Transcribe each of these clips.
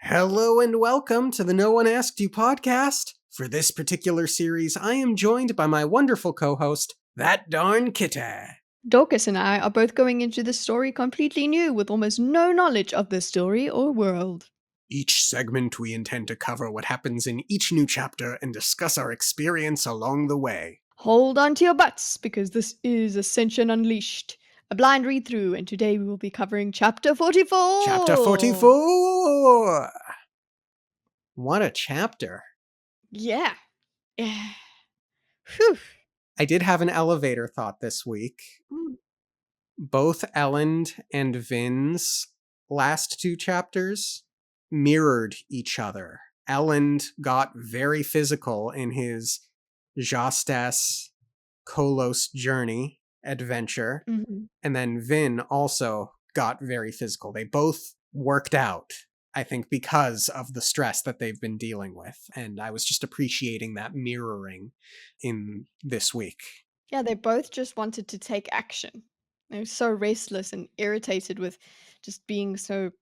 Hello and welcome to the No One Asked You podcast. For this particular series, I am joined by my wonderful co-host, That Darn Kitty. Dorkus and I are both going into the story completely new with almost no knowledge of the story or world. Each segment we intend to cover what happens in each new chapter and discuss our experience along the way. Hold on to your butts because this is Ascension Unleashed, a blind read through, and today we will be covering Chapter 44. Chapter 44! What a chapter. Yeah. Yeah. Whew. I did have an elevator thought this week. Both Elend and Vin's last two chapters mirrored each other. Elend got very physical in his Jastas Kolos journey adventure, Mhm. and then Vin also got very physical. They both worked out, I think, because of the stress that they've been dealing with, and I was just appreciating that mirroring in this week. Yeah, they both just wanted to take action. They were so restless and irritated with just being so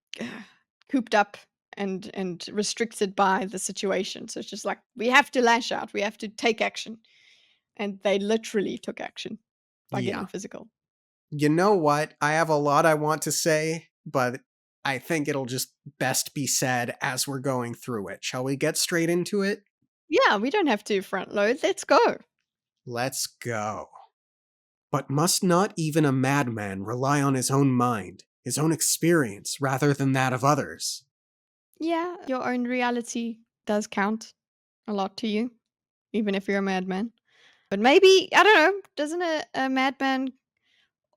cooped up and restricted by the situation. So it's just like we have to lash out, we have to take action, and they literally took action by Yeah. getting physical. You know what? I have a lot I want to say, but I think it'll just best be said as we're going through it. Shall we get straight into it? Yeah, we don't have to front load. Let's go. Let's go. But must not even a madman rely on his own mind, his own experience, rather than that of others? Yeah, your own reality does count a lot to you, even if you're a madman. But maybe, I don't know, doesn't a madman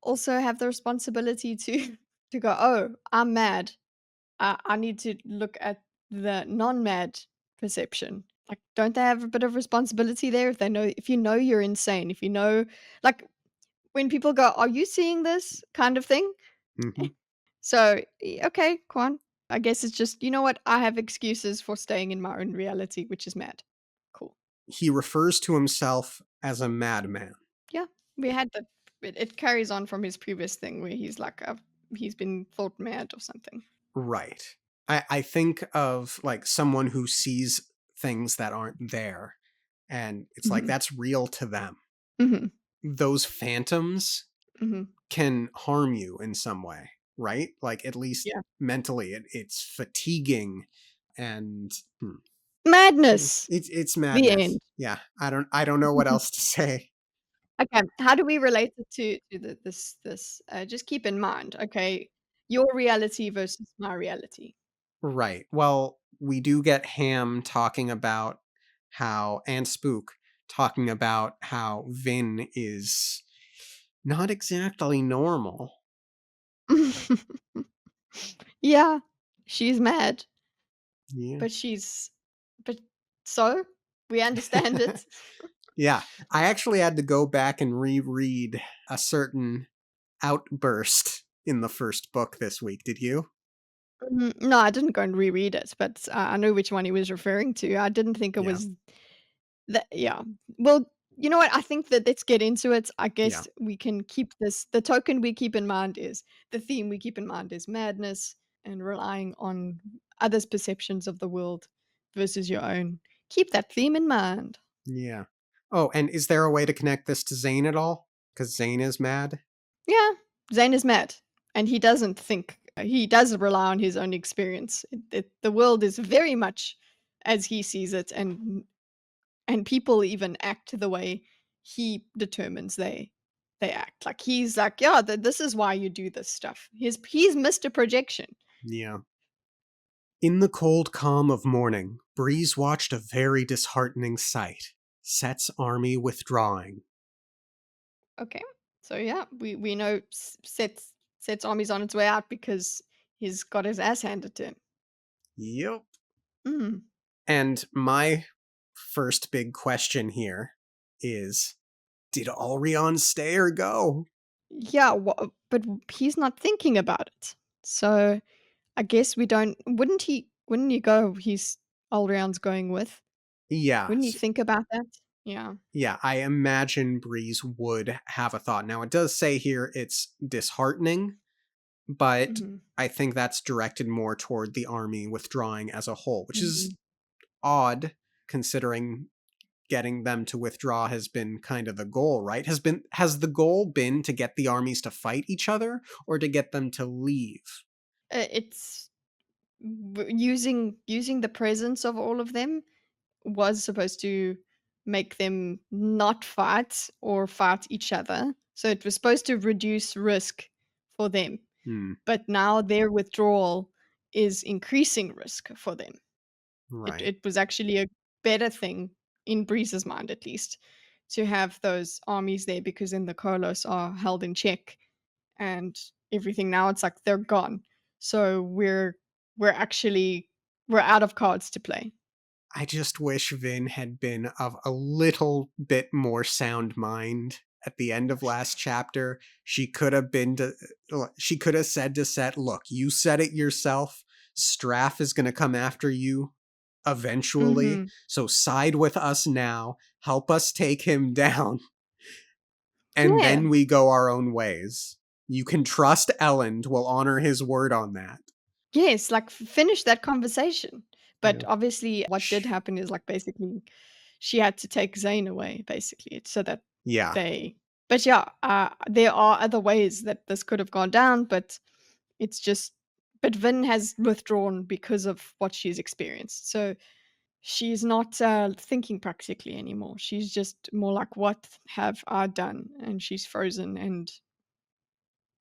also have the responsibility to to go, "Oh, I'm mad. I need to look at the non-mad perception." Like, don't they have a bit of responsibility there if you know you're insane, if you know like, when people go, "Are you seeing this?" kind of thing? Mm-hmm. So, okay, go on. I guess it's just, you know what? I have excuses for staying in my own reality, which is mad. Cool. He refers to himself as a madman. Yeah, we had it carries on from his previous thing where he's like, he's been thought mad or something. Right. I think of like someone who sees things that aren't there, and it's like Mhm. that's real to them. Mhm. Those phantoms Mhm. can harm you in some way, right? Like at least Yeah. mentally, it's fatiguing, and Madness. it's The madness. end. Yeah, I don't know what else to say. Okay, how do we relate it to just keep in mind, okay, your reality versus my reality. Right. Well, we do get Ham talking about how and Spook talking about how Vin is not exactly normal. Yeah, she's mad, Yeah. but she's but so? We understand it. Yeah. I actually had to go back and reread a certain outburst in the first book this week. Did you? No, I didn't go and reread it, but I know which one he was referring to. I didn't think it Yeah. was that yeah. Well, you know what? I think that let's get into it. I Yeah. guess we can keep this the token we keep in mind is the theme we keep in mind is madness and relying on others' perceptions of the world versus your own. Keep that theme in mind. Yeah. Oh, and is there a way to connect this to Zane at all? Because Zane is mad? Yeah, Zane is mad, and he doesn't think he does rely on his own experience. The world is very much as he sees it, and people even act the way he determines they act. Like he's like, yeah, this is why you do this stuff. He's Mr. Projection. Yeah. In the cold calm of morning, Breeze watched a very disheartening sight. Set's army withdrawing. Okay, so yeah, we know Set's army's on its way out because he's got his ass handed to him. Yep. Mm. And my first big question here is, did Alrion stay or go? Yeah, but he's not thinking about it. So I guess we don't. Wouldn't he? Wouldn't you go? He's all rounds going with. Yeah. Wouldn't you think about that? Yeah. Yeah, I imagine Breeze would have a thought. Now, it does say here it's disheartening, but Mhm. I think that's directed more toward the army withdrawing as a whole, which is Mhm. odd considering getting them to withdraw has been kind of the goal, right? Has the goal been to get the armies to fight each other or to get them to leave? It's using the presence of all of them was supposed to make them not fight or fight each other. So it was supposed to reduce risk for them. Hmm, But now their withdrawal is increasing risk for them. It right. it was actually a better thing in Breeze's mind, at least, to have those armies there because then the Kolos are held in check and everything. Now it's like they're gone. So we're actually we're out of cards to play. I just wish Vin had been of a little bit more sound mind at the end of last chapter. She could have said to Set, "Look, you said it yourself. Straff is going to come after you eventually. Mhm. So side with us now. Help us take him down, and Yeah. then we go our own ways. You can trust Elend will honor his word on that." Yes, like, finish that conversation. But Yeah. obviously what did Shh. happen is, like, basically she had to take Zayn away, basically, so that Yeah. they but yeah, there are other ways that this could have gone down, but it's just but Vin has withdrawn because of what she's experienced. So she's not, thinking practically anymore. She's just more like, "What have I done?" And she's frozen and,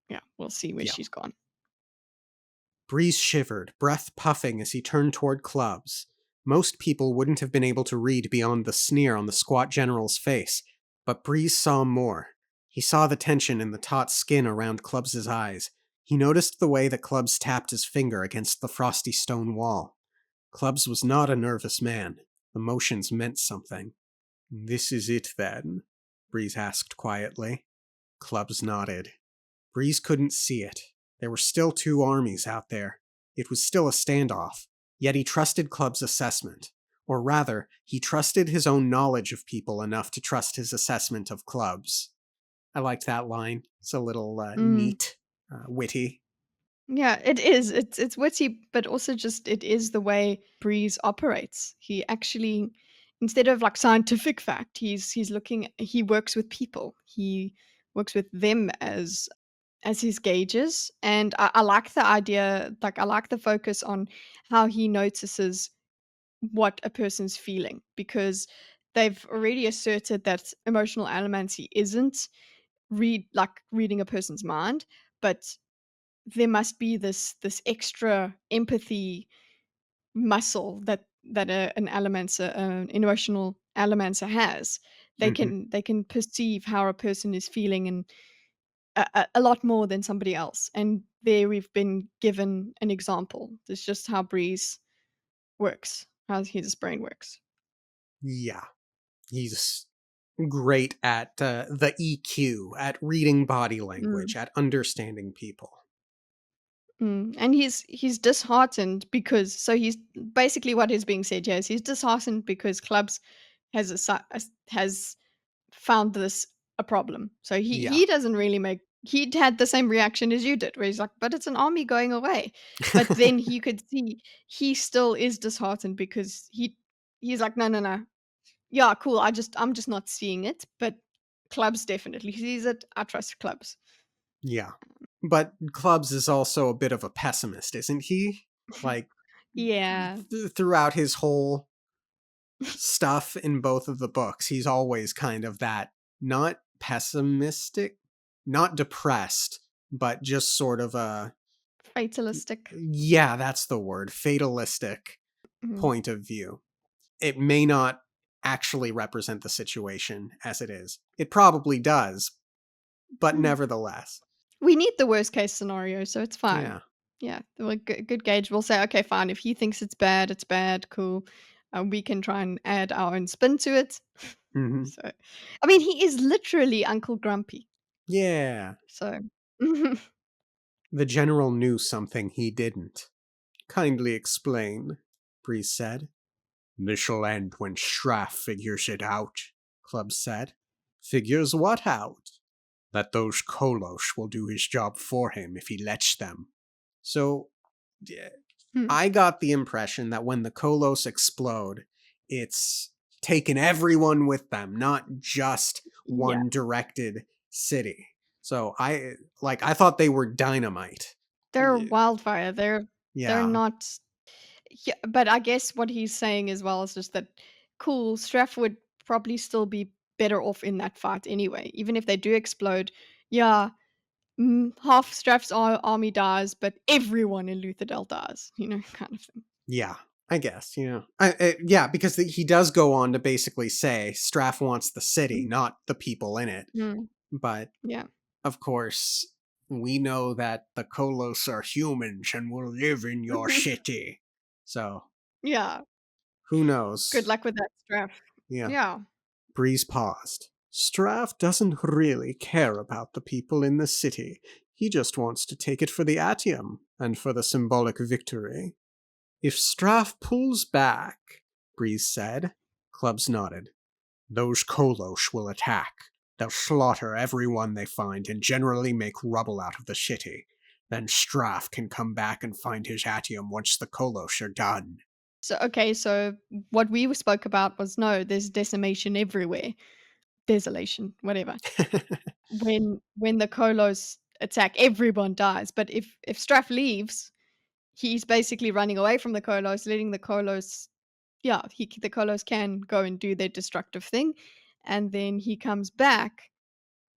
yeah, we'll see where Yeah. she's gone. Breeze shivered, breath puffing as he turned toward Clubs. Most people wouldn't have been able to read beyond the sneer on the squat general's face, but Breeze saw more. He saw the tension in the taut skin around Clubs's eyes. He noticed the way that Clubs tapped his finger against the frosty stone wall. Clubs was not a nervous man. The motions meant something. "This is it, then?" Breeze asked quietly. Clubs nodded. Breeze couldn't see it. There were still two armies out there. It was still a standoff. Yet he trusted Club's assessment. Or rather, he trusted his own knowledge of people enough to trust his assessment of Club's. I liked that line. It's a little Mm. neat, witty. Yeah, it is. It's witty, but also just it is the way Breeze operates. He actually, instead of like scientific fact, he's looking. He works with people. He works with them as his gauges, and I like the idea. Like I like the focus on how he notices what a person's feeling because they've already asserted that emotional allomancy isn't reading a person's mind, but there must be this extra empathy muscle that an allomancer, an emotional allomancer has. Hmm. They can perceive how a person is feeling and a lot more than somebody else. And there we've been given an example. It's just how Breeze works, how his brain works. Yeah, he's great at the EQ, at reading body Mm. language, at understanding people. And he's disheartened because so he's basically what is being said here is he's disheartened because clubs has found this a problem. So Yeah. he doesn't really make he'd had the same reaction as you did, where he's like, "But it's an army going away." But then you could see he still is disheartened because he's like, "No, no, no. Yeah, cool. I'm just not seeing it." But clubs definitely sees it. I trust clubs. Yeah. But Clubs is also a bit of a pessimist, isn't he? Like, Yeah. throughout his whole stuff in both of the books, he's always kind of that not pessimistic, not depressed, but just sort of a, Fatalistic. yeah, that's the word, fatalistic Mhm. point of view. It may not actually represent the situation as it is. It probably does, but Mm. nevertheless. We need the worst case scenario, so it's fine. Yeah. Yeah, well, good gauge. We'll say, okay, fine. If he thinks it's bad, it's bad. Cool. We can try and add our own spin to it. Hmm. So, I mean, he is literally Uncle Grumpy. Yeah. So, The general knew something he didn't. "Kindly explain," Breeze said. "This'll end when Straff figures it out," Club said. "Figures what out?" that those Kolosh will do his job for him if he lets them. So Hmm. I got the impression that when the Kolos explode, it's taken everyone with them, not just Yeah. one directed city. So I thought they were dynamite. They're wildfire. They're Yeah. not. Yeah, but I guess what he's saying as well is just that cool, Straff would probably still be better off in that fight anyway. Even if they do explode, yeah, half Straff's army dies, but everyone in Luthadel dies, kind of thing. Yeah, I guess, yeah, because he does go on to basically say Straff wants the city, Mm, not the people in it. mm, But, yeah. of course, we know that the Kolos are humans and will live in your city. So, Yeah. who Good knows? luck with that, Straff. Yeah. Yeah. Breeze paused. Straff doesn't really care about the people in the city. He just wants to take it for the Atium and for the symbolic victory. If Straff pulls back, Breeze said. Clubs nodded. Those Kolosh will attack. They'll slaughter everyone they find and generally make rubble out of the city. Then Straff can come back and find his Atium once the Kolosh are done. So what we spoke about was no, there's decimation everywhere. Desolation, whatever. When the Kolos attack, everyone dies. But if Straff leaves, he's basically running away from the Kolos, letting the Kolos, yeah, the Kolos can go and do their destructive thing, and then he comes back.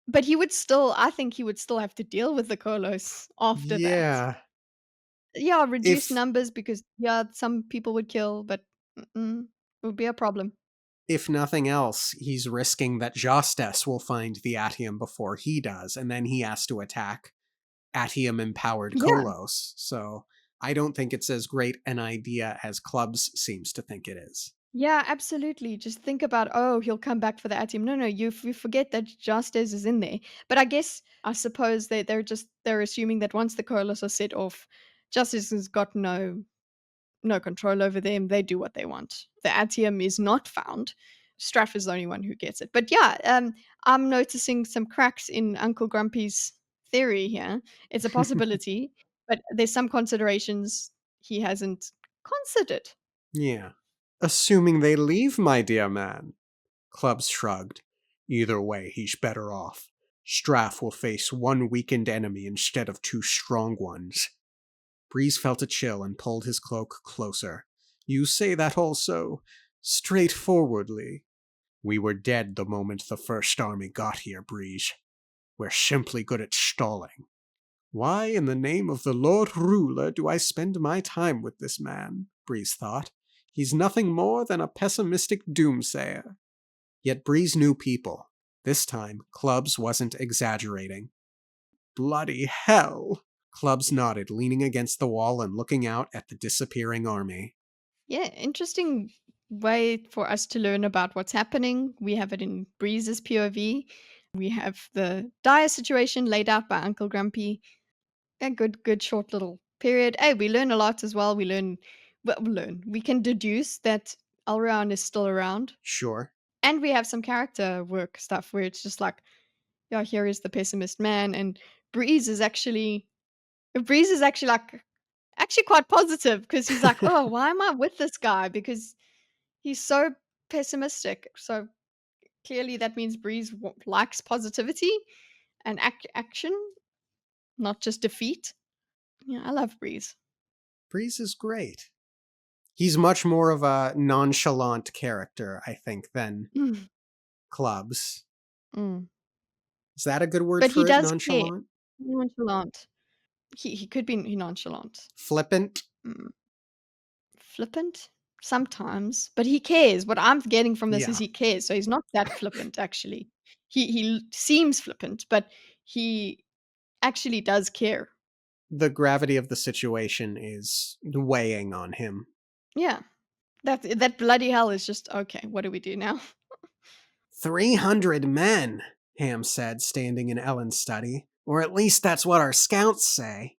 But I think he would still have to deal with the Kolos after that. Yeah. Yeah, reduce If numbers because yeah, some people would kill, but it would be a problem. if nothing else, he's risking that Jostes will find the Atium before he does, and then he has to attack Atium empowered Yeah. Kolos. So I don't think it's as great an idea as Clubs seems to think it is. Yeah, absolutely. Just think about, oh, he'll come back for the Atium. No, no, you forget that Justice is in there. But I suppose they're assuming that once the Coalesce are set off, Justice has got no control over them. They do what they want. The Atium is not found. Straff is the only one who gets it. But yeah, I'm noticing some cracks in Uncle Grumpy's theory here. It's a possibility, but there's some considerations he hasn't considered. Yeah. Assuming they leave, my dear man. Clubs shrugged. Either way, he's better off. Straff will face one weakened enemy instead of two strong ones. Breeze felt a chill and pulled his cloak closer. You say that also straightforwardly. We were dead the moment the first army got here, Breeze. We're simply good at stalling. Why, in the name of the Lord Ruler, do I spend my time with this man? Breeze thought. He's nothing more than a pessimistic doomsayer. Yet Breeze knew people. This time, Clubs wasn't exaggerating. Bloody hell! Clubs nodded, leaning against the wall and looking out at the disappearing army. Yeah, interesting way for us to learn about what's happening. We have it in Breeze's POV. We have the dire situation laid out by Uncle Grumpy. A good short little period. Hey, we learn a lot as well. We can deduce that Elrond is still around. Sure. And we have some character work stuff where it's just like, yeah, here is the pessimist man, and Breeze is actually Breeze is actually like actually quite positive because he's like, oh, why am I with this guy? Because he's so pessimistic. So clearly that means Breeze likes positivity and action, not just defeat. Yeah, I love Breeze. Breeze is great. He's much more of a nonchalant character, I think, than Mm, Clubs. mm. Is that a good word But he for it? does care. Nonchalant? Nonchalant. He could be nonchalant. Flippant? Mm. Flippant? Sometimes, but he cares. What I'm getting from this is Yeah. he cares, so he's not that flippant, actually. He seems flippant, but he actually does care. The gravity of the situation is weighing on him. Yeah. That bloody hell is just, "Okay, what do we do now?" 300 men, Ham said, standing in Ellen's study. Or at least that's what our scouts say.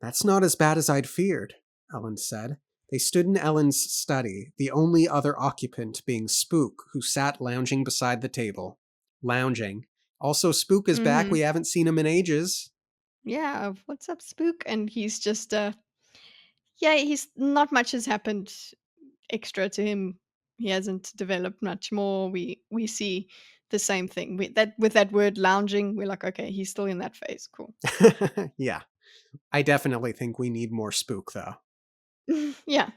That's not as bad as I'd feared, Ellen said. They stood in Ellen's study, the only other occupant being Spook, who sat lounging beside the table. Lounging, Also, Spook is back. Mhm. We haven't seen him in ages. Yeah, "What's up, Spook?" And he's just, yeah, he's not much has happened extra to him. He hasn't developed much more. We see the same thing. With that word lounging, we're like, "Okay, he's still in that phase. Cool." Yeah. I definitely think we need more Spook, though. Yeah.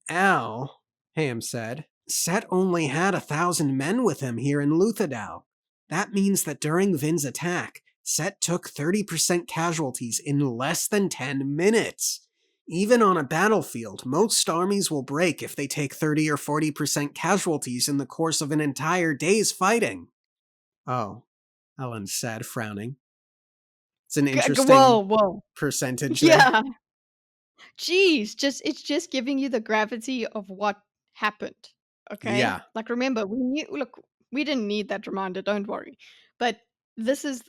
Al, Ham said, Set only had 1,000 men with him here in Luthadel. That means that during Vin's attack, Set took 30% casualties in less than 10 minutes. Even on a battlefield, most armies will break if they take 30 or 40% casualties in the course of an entire day's fighting. Oh, Ellen said, frowning. It's an Whoa, interesting whoa. percentage there. Yeah. Jeez, it's just giving you the gravity of what happened, okay? Yeah. Like, remember, we didn't need that reminder, don't worry. But this is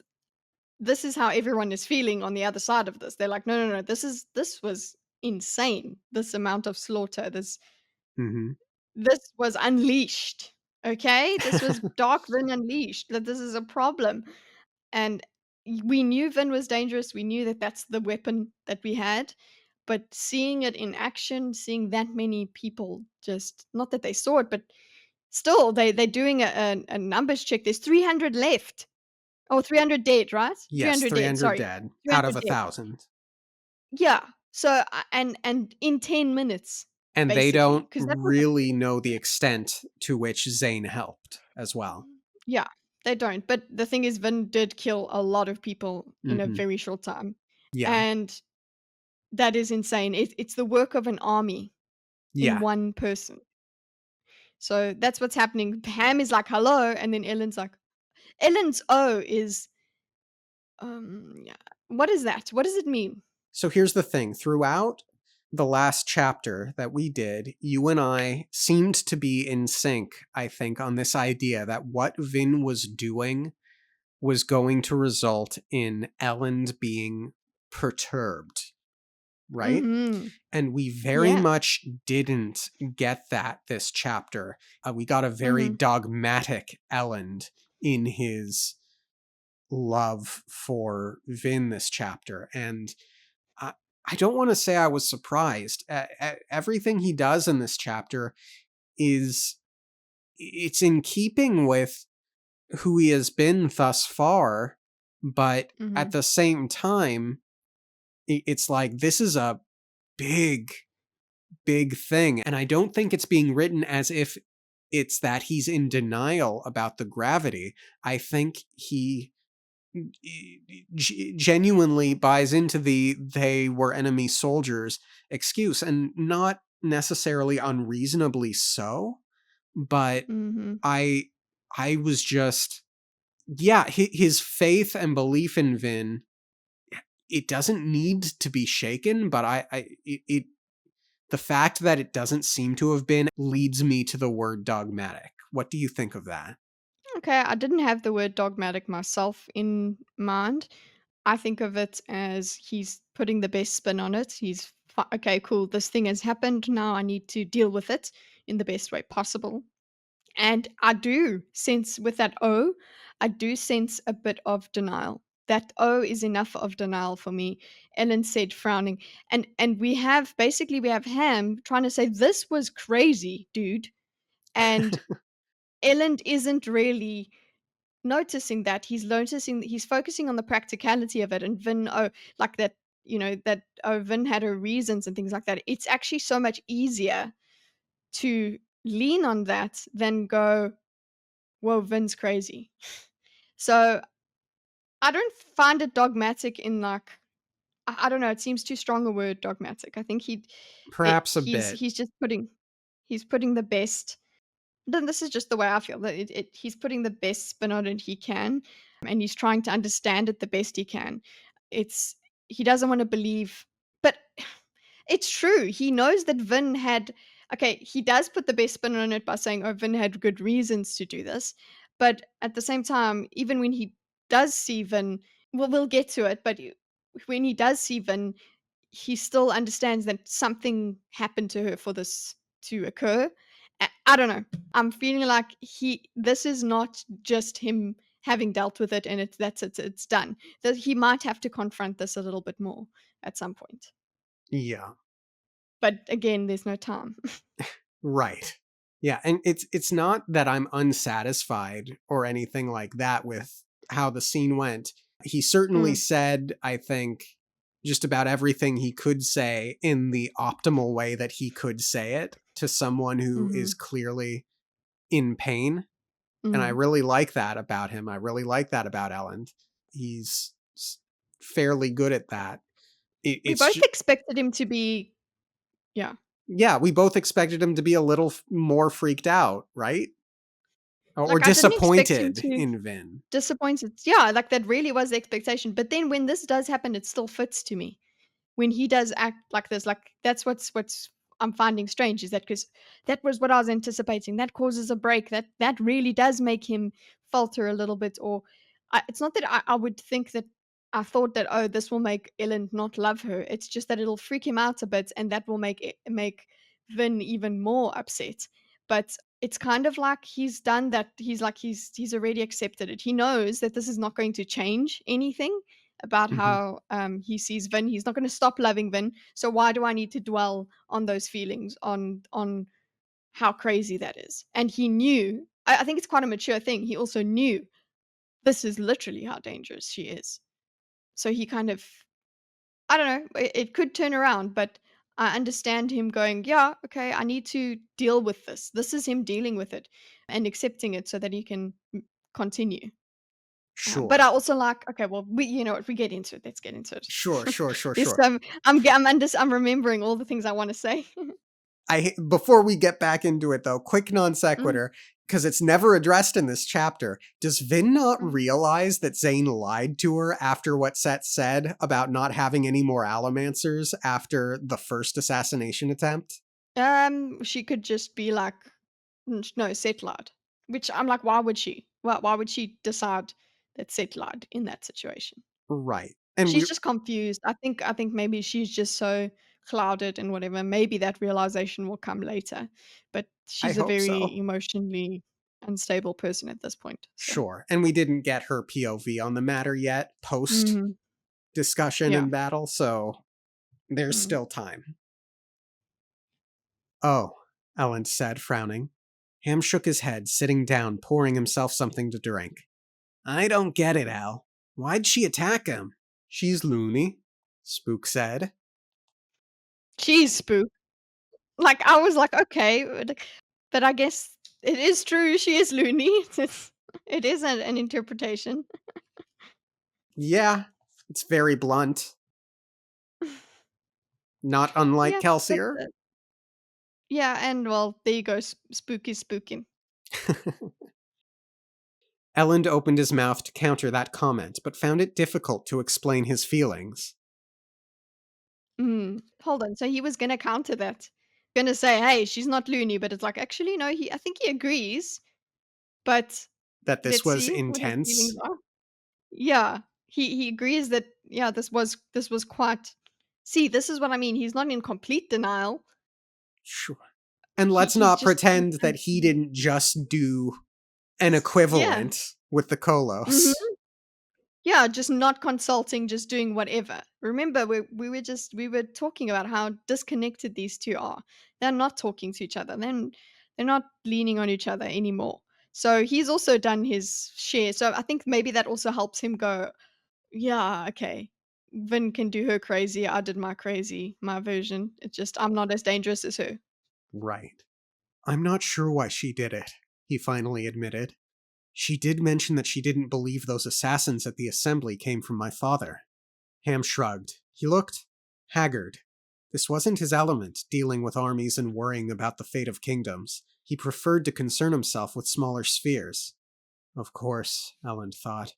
this is how everyone is feeling on the other side of this. They're like, "No, no, no, this was insane. This amount of slaughter, Hmm. this was unleashed, okay? This was Dark Vin unleashed, that this is a problem." And we knew Vin was dangerous. We knew that that's the weapon that we had. But seeing it in action, seeing that many people just not that they saw it, but still they're doing a numbers check. There's 300 left. Oh, 300 dead, right? Yes, 300 dead, 300 sorry. dead out of 300 dead. 1,000. Yeah. So and in 10 minutes, And they basically, don't because that was really know the extent to which Zane helped as well. yeah, they don't. But the thing is, Vin did kill a lot of people in a Hmm. very short time. Yeah. And that is insane. It's the work of an army in Yeah. one person. So that's what's happening. Pam is like, "Hello," and then Ellen's O is, yeah. What is that? What does it mean? So here's the thing. Throughout the last chapter that we did, you and I seemed to be in sync, I think, on this idea that what Vin was doing was going to result in Ellen being perturbed, right? Mhm. And we very Yeah. much didn't get that this chapter. We got a very Mhm. dogmatic Elend in his love for Vin this chapter. And I, I don't want to say I was surprised. Everything he does in this chapter is it's in keeping with who he has been thus far, but at Mhm. the same time, it's like this is a big big thing. And I don't think it's being written as if it's that he's in denial about the gravity. I think he genuinely buys into the they were enemy soldiers excuse, and not necessarily unreasonably so, but Mhm. I I was just yeah, his faith and belief in Vin, it doesn't need to be shaken, but it the fact that it doesn't seem to have been leads me to the word dogmatic. What do you think of that? Okay, I didn't have the word dogmatic myself in mind. I think of it as he's putting the best spin on it. Okay, cool. This thing has happened. Now I need to deal with it in the best way possible. And I do sense with that O, I do sense a bit of denial. That O is enough of denial for me. Ellen said, frowning. And we have Ham trying to say, "This was crazy, dude." And Ellen isn't really noticing that. He's focusing on the practicality of it. And Vin, oh, like that, Vin had her reasons and things like that. It's actually so much easier to lean on that than go, "Whoa, Vin's crazy." So I don't find it dogmatic in like I don't know, it seems too strong a word, dogmatic. I think Perhaps a bit. he's just putting the best then this is just the way I feel that he's putting the best spin on it he can, and he's trying to understand it the best he can. It's he doesn't want to believe, but it's true. He knows that Vin had okay, he does put the best spin on it by saying, "Oh, Vin had good reasons to do this." But at the same time, even when he does see Vin, well, we'll get to it, but when he does see Vin, he still understands that something happened to her for this to occur. I don't know. I'm feeling like this is not just him having dealt with it and it's done. That he might have to confront this a little bit more at some point. Yeah. But again, there's no time. Right. Yeah, and it's not that I'm unsatisfied or anything like that with how the scene went. He certainly Mm, said, I think, just about everything he could say in the optimal way that he could say it to someone who is mhm, clearly in pain. And I mhm. really like that about him. I really like that about Ellen. He's fairly good at that. We It's both expected him to be yeah. yeah, we both expected him to be a little more freaked out, right? Or Like, I didn't expect him disappointed to in Vin. disappointed. Yeah, like, that really was the expectation, but then when this does happen, it still fits to me. When he does act like this, like, that's what's I'm finding strange is that because that was what I was anticipating. That causes a break. That really does make him falter a little bit, or it's not that I would think that I thought that, "Oh, this will make Ellen not love her." It's just that it'll freak him out a bit, and that will make Vin even more upset. But it's kind of like he's done that. He's already accepted it. He knows that this is not going to change anything about Mhm, how he sees Vin. He's not going to stop loving Vin. So why do I need to dwell on those feelings, on how crazy that is? And he knew. I think it's quite a mature thing. He also knew this is literally how dangerous she is. So he kind of, I don't know. It could turn around, but I understand him going, yeah, okay, I need to deal with this. This is him dealing with it and accepting it so that he can continue. But I sure. also like okay, well, if we get into it, let's get into it. Sure, sure, sure, This sure. I'm remembering all the things I wanna say. Before we get back into it though, quick non Mm, sequitur, because it's never addressed in this chapter. Does Vin not mm. realize that Zane lied to her after what Set said about not having any more allomancers after the first assassination attempt? She could just be like, no, Set lied." Which I'm like, why would she? Why would she decide that Set lied in that situation? Right. And we She's just confused. I think maybe she's just so clouded and whatever. Maybe that realization will come later, but I she's a hope very so. emotionally unstable person at this point, so Sure. And we didn't get her POV on the matter yet, post Mhm. discussion Yeah. and battle, so there's Mm. still time. Oh, Ellen said, frowning. Ham shook his head, sitting down, pouring himself something to drink. I don't get it, Al. Why'd she attack him? She's loony, Spook said. She's spooked. Like, I was like, "Okay," but I guess it is true, she is loony. It is an interpretation. Yeah, it's very blunt. Not unlike Yeah, but, Kelsier. yeah, and, well, there you go, spooky spooking. Elend opened his mouth to counter that comment, but found it difficult to explain his feelings. Hold on, so he was gonna counter that. Gonna say, "Hey, she's not loony," but it's like, actually, no, I think he agrees, but That this let's was see what his feelings intense. are. Yeah, he agrees that, yeah, this was quite see, this is what I mean, he's not in complete denial. Sure. And He let's he's not just he's pretend that he confused. didn't just do an Yeah. equivalent with the Kolos. Mhm. Yeah, just not consulting, just doing whatever. Remember, we were talking about how disconnected these 2 are. They're not talking to each other. They're not leaning on each other anymore. So, he's also done his share. So, I think maybe that also helps him go, "Yeah, okay. Vin can do her crazy. I did my crazy, my version. It's just I'm not as dangerous as her." Right. I'm not sure why she did it, he finally admitted. She did mention that she didn't believe those assassins at the assembly came from my father. Ham shrugged. He looked haggard. This wasn't his element, dealing with armies and worrying about the fate of kingdoms. He preferred to concern himself with smaller spheres. Of course, Ellen thought.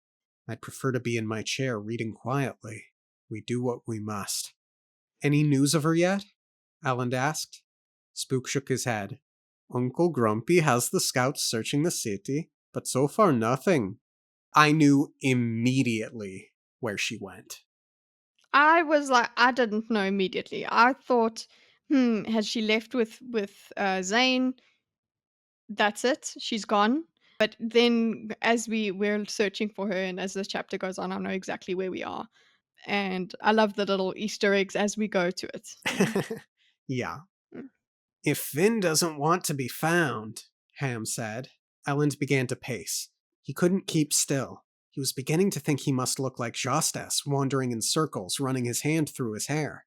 I'd prefer to be in my chair reading quietly. We do what we must. Any news of her yet? Ellen asked. Spook shook his head. Uncle Grumpy has the scouts searching the city, but so far nothing. I knew immediately where she went. I was like I didn't know immediately. I thought, has she left with Zane? That's it. She's gone. But then as we're searching for her and as the chapter goes on, I know exactly where we are. And I love the little Easter eggs as we go to it. Yeah. Yeah. Mm. If Finn doesn't want to be found, Ham said. Elend began to pace. He couldn't keep still. He was beginning to think he must look like Jostes, wandering in circles, running his hand through his hair.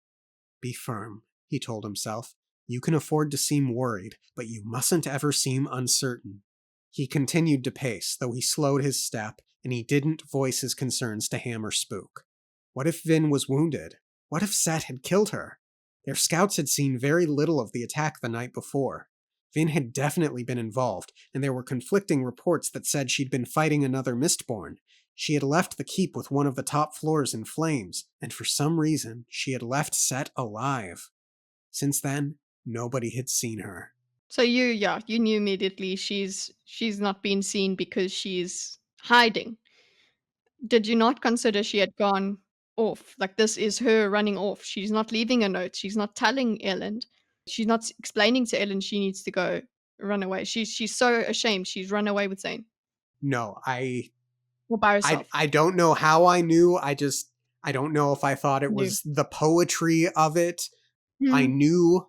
Be firm, he told himself. You can afford to seem worried, but you mustn't ever seem uncertain. He continued to pace, though he slowed his step, and he didn't voice his concerns to Ham or Spook. What if Vin was wounded? What if Set had killed her? Their scouts had seen very little of the attack the night before. Vin had definitely been involved, and there were conflicting reports that said she'd been fighting another Mistborn. She had left the keep with one of the top floors in flames, and for some reason, she had left Set alive. Since then, nobody had seen her. So you knew immediately she's not being seen because she's hiding. Did you not consider she had gone off? Like, this is her running off. She's not leaving a note. She's not telling Ellen. She's not explaining to Ellen she needs to go run away. She's so ashamed. She's run away with Zane No, all by I herself. I don't know how I knew. I don't know if I thought it Knew. was the poetry of it. I Mm, knew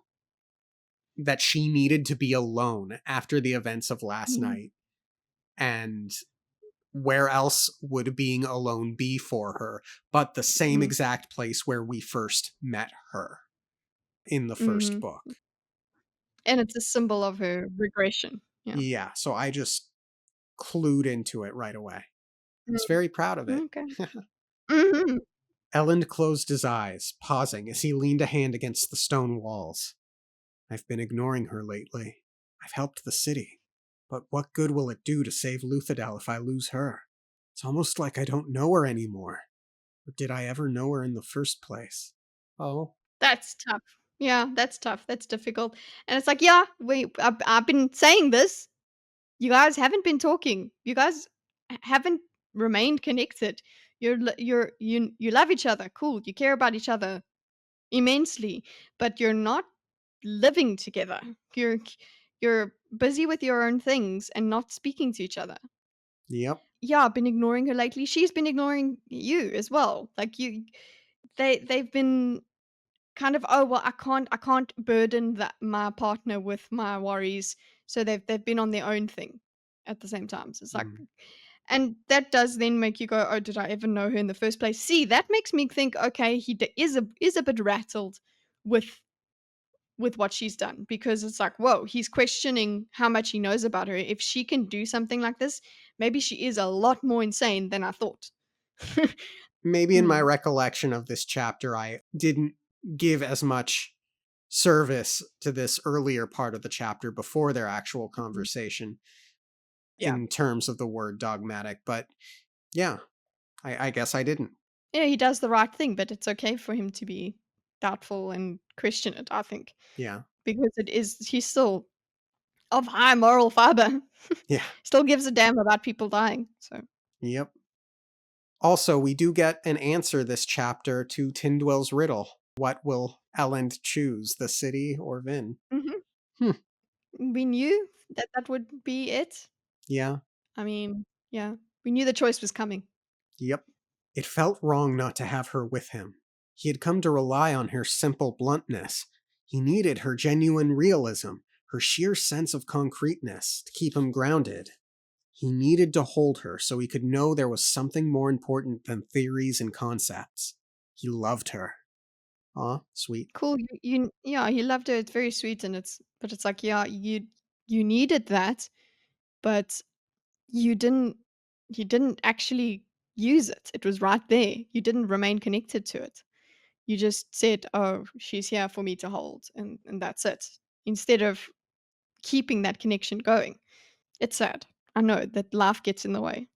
that she needed to be alone after the events of last mm, night. And where else would being alone be for her but the same mm, exact place where we first met her in the first mhm. book? And it's a symbol of her regression. Yeah. Yeah, so I just clued into it right away. I was Mm, very proud of it. okay. Mhm. Elend closed his eyes, pausing as he leaned a hand against the stone walls. I've been ignoring her lately. I've helped the city. But what good will it do to save Luthadel if I lose her? It's almost like I don't know her anymore. Or did I ever know her in the first place? Oh, That's tough. Yeah, that's tough. That's difficult. And it's like, yeah, I've been saying this. You guys haven't been talking. You guys haven't remained connected. You love each other. Cool. You care about each other immensely, but you're not living together. You're busy with your own things and not speaking to each other. yep. Yeah, I've been ignoring her lately. She's been ignoring you as well. Like they've been kind of, "Oh, well, I can't burden my partner with my worries." So they've been on their own thing at the same time. So it's like, Mm. and that does then make you go, "Oh, did I ever know her in the first place?" See, that makes me think, okay, is a bit rattled with what she's done, because it's like, whoa, he's questioning how much he knows about her. If she can do something like this, maybe she is a lot more insane than I thought. Maybe in my Hmm. recollection of this chapter, I didn't give as much service to this earlier part of the chapter before their actual Mhm. conversation Yeah. in terms of the word dogmatic. But yeah, I guess I didn't. Yeah, he does the right thing, but it's okay for him to be doubtful and question it, I think, Yeah. because he's still of high moral fiber. Yeah. Still gives a damn about people dying. So, Yep. Also, we do get an answer this chapter to Tyndwell's riddle. What will Elend choose, the city or Vin? mhm, Hmm. we knew that that would be it. Yeah. I mean, yeah, we knew the choice was coming. Yep. It felt wrong not to have her with him. He had come to rely on her simple bluntness. He needed her genuine realism, her sheer sense of concreteness to keep him grounded. He needed to hold her so he could know there was something more important than theories and concepts. He loved her. Aw, sweet. Cool. Yeah, he loved her. It's very sweet, and it's like, yeah, you needed that, but you didn't you didn't actually use it. It was right there. You didn't remain connected to it. You just said, "Oh, she's here for me to hold," and that's it. Instead of keeping that connection going. It's sad. I know that life gets in the way.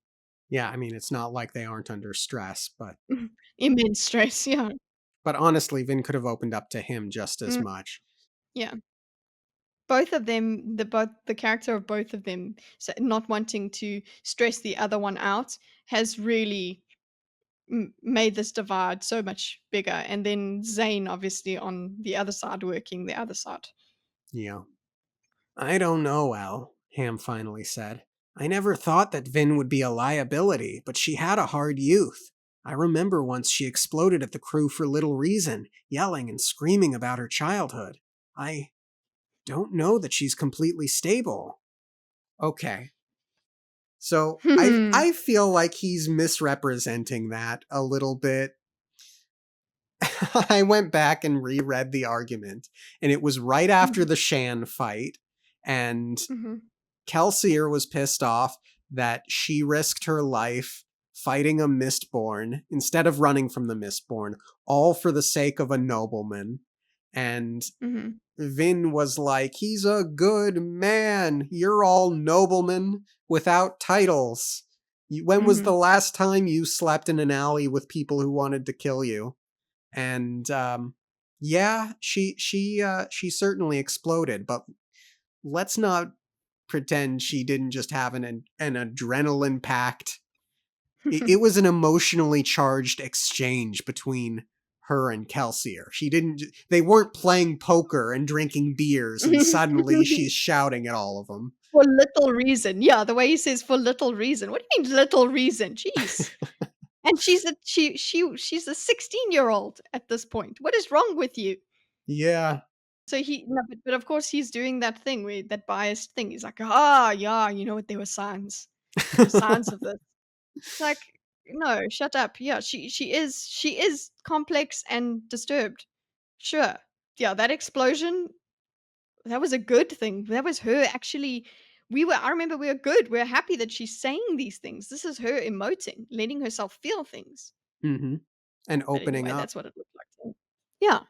Yeah, I mean, it's not like they aren't under stress, Immense stress, yeah. but honestly, Vin could have opened up to him just as Mm, much. yeah. Both of them, the character of both of them, not wanting to stress the other one out, has really made this divide so much bigger. And then Zane, obviously, on the other side, working the other side. Yeah. I don't know, Al, Ham finally said. I never thought that Vin would be a liability, but she had a hard youth. I remember once she exploded at the crew for little reason, yelling and screaming about her childhood. I don't know that she's completely stable. Okay. So I feel like he's misrepresenting that a little bit. I went back and reread the argument, and it was right after the Shan fight, and Mhm. Kelsier was pissed off that she risked her life fighting a Mistborn instead of running from the Mistborn, all for the sake of a nobleman. And Mhm. Vin was like, he's a good man. You're all noblemen without titles. When was the Mhm. last time you slept in an alley with people who wanted to kill you? And yeah, she certainly exploded, but let's not pretend she didn't just have an adrenaline packed. It was an emotionally charged exchange between her and Kelsier. She didn't. They weren't playing poker and drinking beers, and suddenly she's shouting at all of them. For little reason. Yeah, the way he says "for little reason." What do you mean little reason? Jeez. And she's a 16-year-old at this point. What is wrong with you? Yeah. So he no, but of course he's doing that thing where that biased thing. He's like, "Ah, yeah, you know what? There were signs. There were signs of this." It's like, no, shut up. Yeah, she is complex and disturbed. Sure. Yeah, that explosion, that was a good thing. That was her actually I remember we were good. We are happy that she's saying these things. This is her emoting, letting herself feel things. hmm And But opening anyway, up. that's what it looked like to me. Yeah.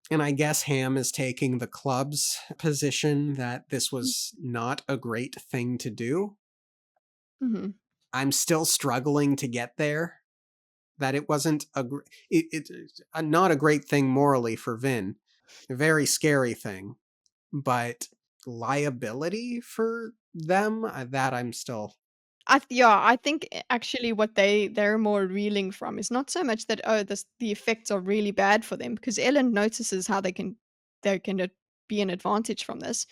And I guess Ham is taking the club's position that this was not a great thing to do. Mhm. I'm still struggling to get there. That it wasn't it's not a great thing morally for Vin. A very scary thing, but liability for them, that I'm still. I think actually what they're more reeling from is not so much that, oh, the effects are really bad for them, because Ellen notices how they can be an advantage from this.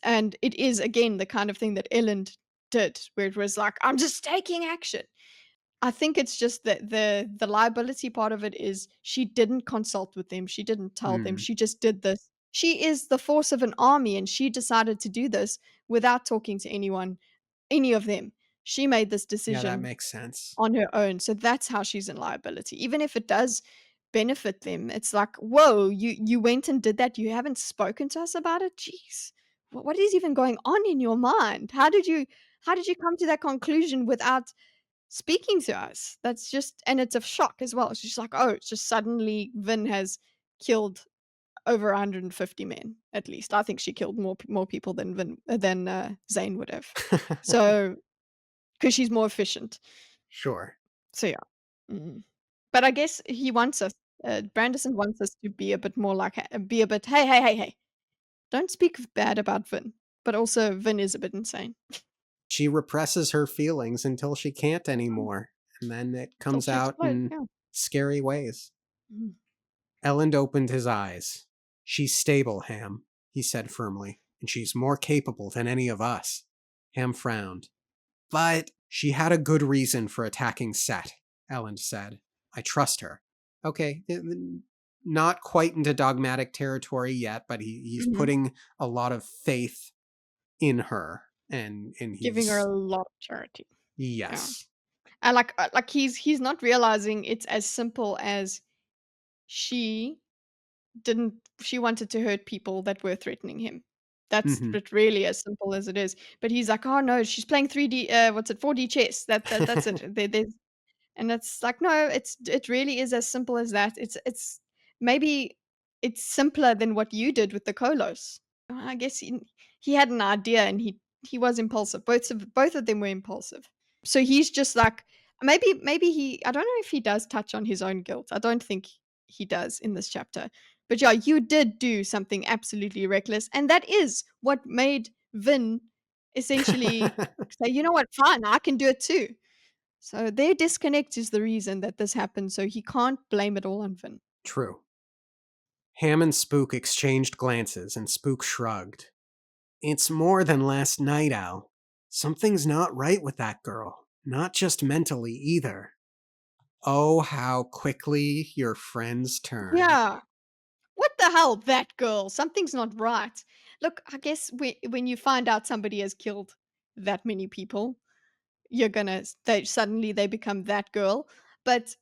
And it is again the kind of thing that Ellen did, where it was like, I'm just taking action. I think it's just that the liability part of it is she didn't consult with them, she didn't tell them, Mm, she just did this. She is the force of an army, and she decided to do this without talking to anyone, any of them. She made this yeah, that decision makes sense. on her own, so that's how she's in liability. Even if it does benefit them, it's like, "Whoa, you went and did that, you haven't spoken to us about it? Jeez. What is even going on in your mind? How did you come to that conclusion without speaking to us?" That's just, and it's a shock as well. She's like, "Oh, it's just suddenly Vin has killed over 150 men, at least." I think she killed more people than Zane would have. So, because she's more efficient. Sure. So, yeah. Mhm. But I guess he wants us Brandison wants us to be a bit more like, be a bit, "Hey, hey, hey, hey, don't speak bad about Vin." But also Vin is a bit insane. She represses her feelings until she can't Mm. anymore, and then it Till comes she out explodes, in yeah. scary ways. Mhm. Elend opened his eyes. She's stable, Ham, he said firmly, and she's more capable than any of us. Ham frowned. But she had a good reason for attacking Set, Elend said. I trust her. Okay, not quite into dogmatic territory yet, but he's Mhm. putting a lot of faith in her, and Giving her he's. a lot of charity. Yeah. Yes. And like he's not realizing it's as simple as she didn't she wanted to hurt people that were threatening him. That's hmm it, really as simple as it is. But he's like, "Oh no, she's playing 3D, what's it, 4D chess. That's it." There's And it's like, no, it really is as simple as that. It's maybe it's simpler than what you did with the Kolos. I guess he had an idea, and he was impulsive. Both of them were impulsive. So he's just like, maybe he, I don't know if he does touch on his own guilt. I don't think he does in this chapter. But yeah, you did do something absolutely reckless, and that is what made Vin essentially say, "You know what? Fine, I can do it too." So their disconnect is the reason that this happened, so he can't blame it all on Vin. True. Ham and Spook exchanged glances, and Spook shrugged. It's more than last night, Al. Something's not right with that girl. Not just mentally either. Oh, how quickly your friends turn. Yeah. What the hell, that girl? Something's not right. Look, I guess when you find out somebody has killed that many people, you're gonna they suddenly they become that girl. But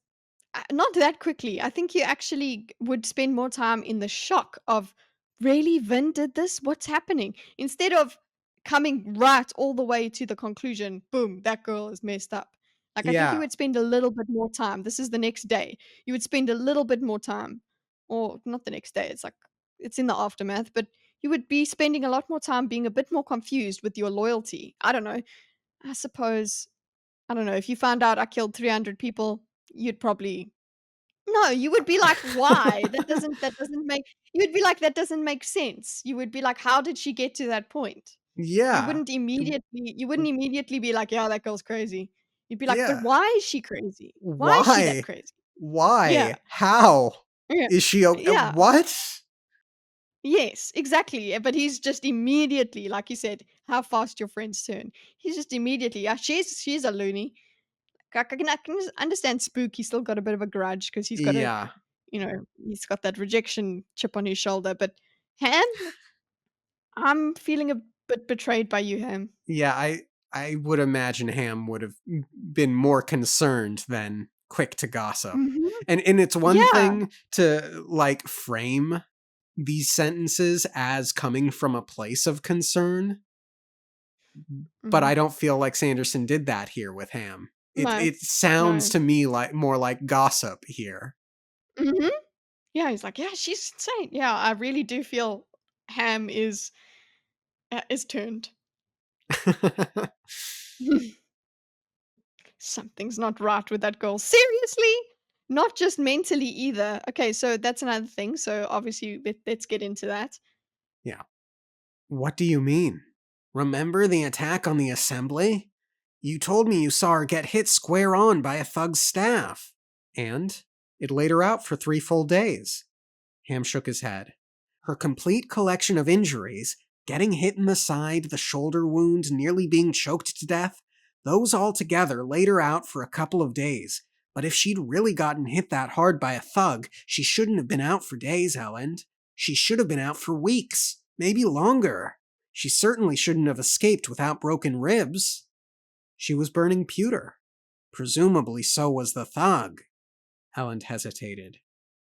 not that quickly. I think you actually would spend more time in the shock of, "Really, Vin did this? What's happening?" Instead of coming right all the way to the conclusion, "Boom, that girl is messed up." Like, I think you Yeah, would spend a little bit more time. This is the next day. You would spend a little bit more time, or not the next day, it's like it's in the aftermath, but you would be spending a lot more time being a bit more confused with your loyalty. I don't know. I suppose I don't know, if you found out I killed 300 people, you'd probably no, you would be like, "Why? That doesn't make" you would be like, "That doesn't make sense." You would be like, "How did she get to that point?" yeah, You wouldn't immediately be like, "Yeah, that girl's crazy." You'd be like, "But yeah. why is she crazy? Why is she that Why? crazy?" Yeah, Why? How? yeah, Is she yeah. what? Yes, exactly, but he's just immediately, like you said, how fast your friends turn. He's just immediately, "Yeah, she's a loony." I can understand Spook, he's still got a bit of a grudge because he's got a Yeah. he's got that rejection chip on his shoulder, but Ham, I'm feeling a bit betrayed by you, Ham. Yeah, I would imagine Ham would have been more concerned than quick to gossip. Mhm. And it's one Yeah. thing to like frame these sentences as coming from a place of concern, but Mhm. I don't feel like Sanderson did that here with Ham. It No. it sounds No. to me like more like gossip here. Mhm. Yeah, he's like, "Yeah, she's insane." Yeah, I really do feel Ham is turned. Something's not right with that girl. Seriously? Not just mentally either. Okay, so that's another thing. So obviously, let's get into that. Yeah. What do you mean? Remember the attack on the assembly? You told me you saw her get hit square on by a thug's staff. And it laid her out for 3 full days. Ham shook his head. Her complete collection of injuries, getting hit in the side, the shoulder wound, nearly being choked to death, those all together laid her out for a couple of days. But if she'd really gotten hit that hard by a thug, she shouldn't have been out for days, Ellen. She should have been out for weeks, maybe longer. She certainly shouldn't have escaped without broken ribs. She was burning pewter. Presumably so was the thug. Helen hesitated.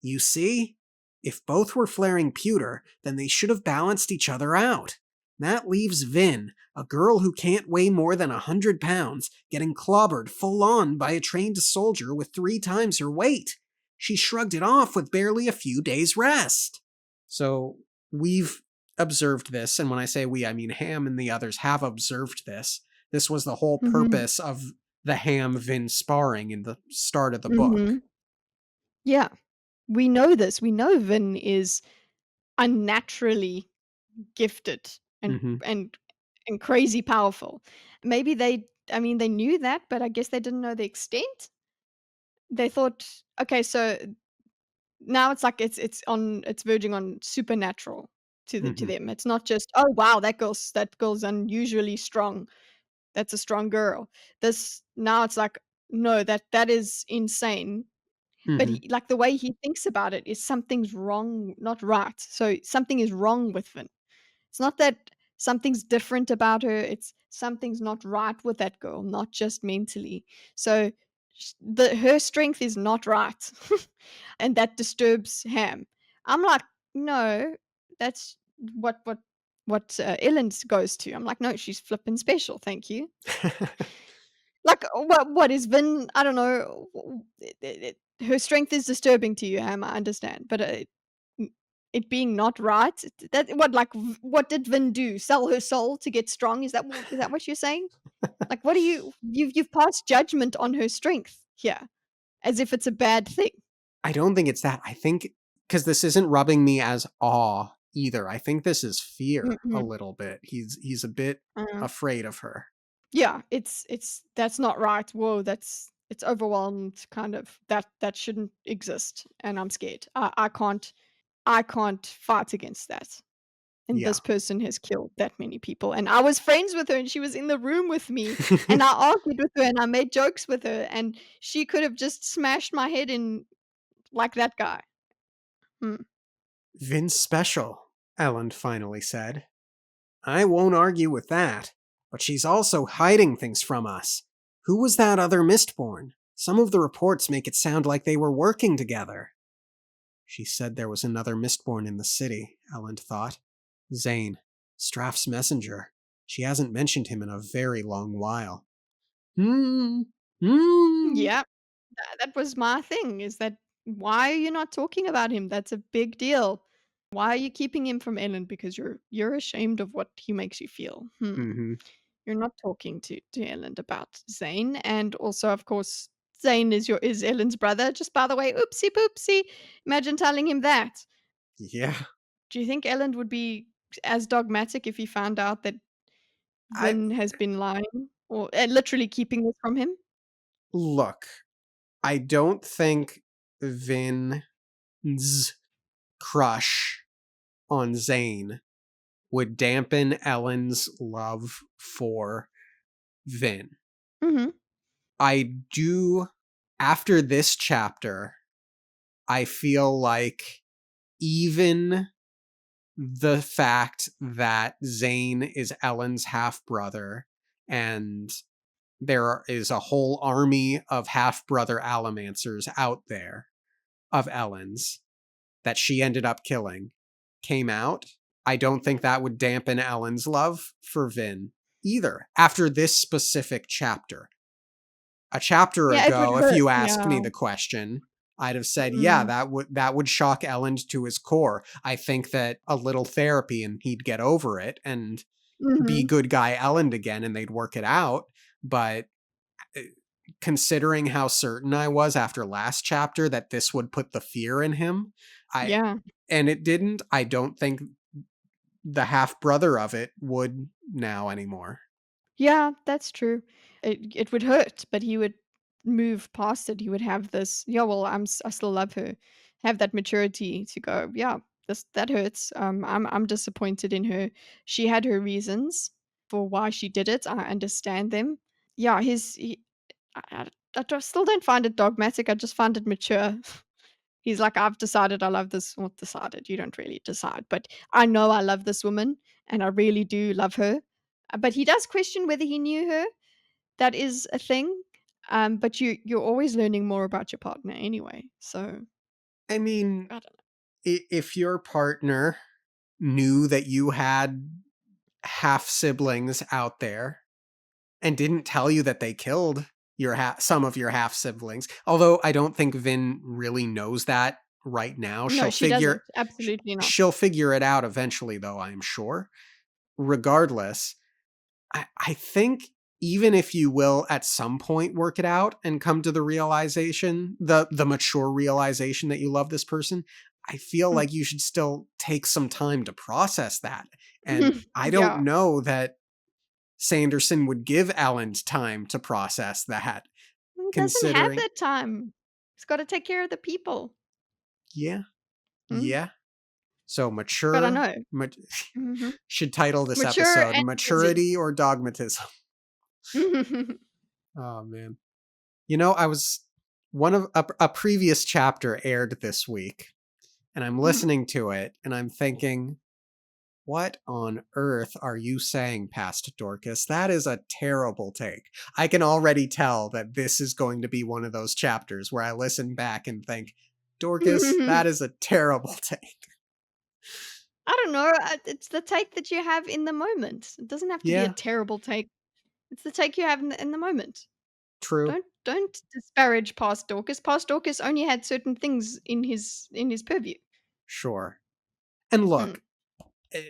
You see? If both were flaring pewter, then they should have balanced each other out. That leaves Vin, a girl who can't weigh more than 100 pounds, getting clobbered full on by a trained soldier with 3 times her weight. She shrugged it off with barely a few days' rest. So, we've observed this, and when I say we, I mean Ham and the others have observed this. This was the whole Mhm. purpose of the Ham Vin sparring in the start of the book. Mhm. Yeah. We know this. We know Vin is unnaturally gifted and Hmm. and and crazy powerful. Maybe they knew that, but I guess they didn't know the extent. They thought, okay, so now it's like it's verging on supernatural to Hmm. them. It's not just, "Oh, wow, that girl's unusually strong. That's a strong girl." This now it's like, "No, that is insane." But Hmm. he like, the way he thinks about it is something's wrong, not right. So something is wrong with Vin. It's not that something's different about her, it's something's not right with that girl, not just mentally. So her strength is not right. And that disturbs Ham. I'm like, no, that's Ellen goes to. I'm like, no, she's flippin' special, thank you. Like, what is Vin? I don't know. Her strength is disturbing to you, Ham. I understand, but n- it being not right. That what like what did Vin do? Sell her soul to get strong? Is that what you're saying? Like, what do you've passed judgment on her strength here, as if it's a bad thing. I don't think it's that. I think because this isn't rubbing me as awe either. I think this is fear a Mhm. little bit. He's a bit Uh, afraid of her. yeah, it's that's not right. Whoa, it's overwhelmed. Kind of that shouldn't exist, and I'm scared. I can't fight against that. and Yeah. this person has killed that many people, and I was friends with her, and she was in the room with me, and I argued with her, and I made jokes with her, and she could have just smashed my head in like that guy. Mm. Vin's special, Ellen finally said. I won't argue with that, but she's also hiding things from us. Who was that other Mistborn? Some of the reports make it sound like they were working together. She said there was another Mistborn in the city, Ellen thought. Zane, Straff's messenger. She hasn't mentioned him in a very long while. Hmm. Hmm. Yeah, that was my thing, is that why are you not talking about him? That's a big deal. Why are you keeping him from Ellen? Because you're ashamed of what he makes you feel. Mm-hmm. You're not talking to Ellen about Zane, and also, of course, Zane is Ellen's brother. Just by the way, oopsie poopsie. Imagine telling him that. Yeah. Do you think Ellen would be as dogmatic if he found out that I Vin has been lying or literally keeping this from him? look. I don't think Vin's crush on Zane would dampen Ellen's love for Vin. Mhm. I do, after this chapter, I feel like even the fact that Zane is Ellen's half brother and there is a whole army of half brother Allomancers out there of Ellen's that she ended up killing came out, I don't think that would dampen Ellen's love for Vin either after this specific chapter. A chapter Yeah, it would ago, if hurt. you asked Yeah. me the question, I'd have said, yeah, Mm. that would shock Ellen to his core. I think that a little therapy and he'd get over it and be Mhm. good guy Ellen again and they'd work it out. But uh, considering how certain I was after last chapter that this would put the fear in him, I Yeah. and it didn't, I don't think the half brother of it would now anymore. Yeah, that's true. It would hurt, but he would move past it. He would have this, "Yeah, well, I still love her." Have that maturity to go, "Yeah, this that hurts. I'm disappointed in her. She had her reasons for why she did it. I understand them." Yeah, I just still don't find it dogmatic. I just find it mature. He's like, "I've decided I love this." Well, decided, you don't really decide, but I know I love this woman, and I really do love her. But he does question whether he knew her. That is a thing. But you're always learning more about your partner anyway. So I mean, I don't know. if your partner knew that you had half siblings out there and didn't tell you that they killed some of your half siblings, although I don't think Vin really knows that right now. No, she doesn't. Absolutely not. She'll figure it out eventually, though, I'm sure. Regardless, I think even if you will at some point work it out and come to the realization, the mature realization that you love this person, I feel Mm. like you should still take some time to process that. And I don't Yeah. know that Sanderson would give Ellen time to process that, He doesn't have considering, that time. He's gotta take care of the people. yeah, Mm. yeah. So But I mature, know. Mhm. should title this Mature episode and busy. Maturity or Dogmatism. Oh, man. You know, I was one of a previous chapter aired this week, and I'm listening to it, and I'm thinking, what on earth are you saying, past Dorcas? That is a terrible take. I can already tell that this is going to be one of those chapters where I listen back and think, Dorcas, that is a terrible take. I don't know, it's the take that you have in the moment. It doesn't have to be a Yeah, terrible take. It's the take you have in the moment. true. Don't disparage past Dorcas. Past Dorcas only had certain things in his purview. Sure. And Mm, look, eh,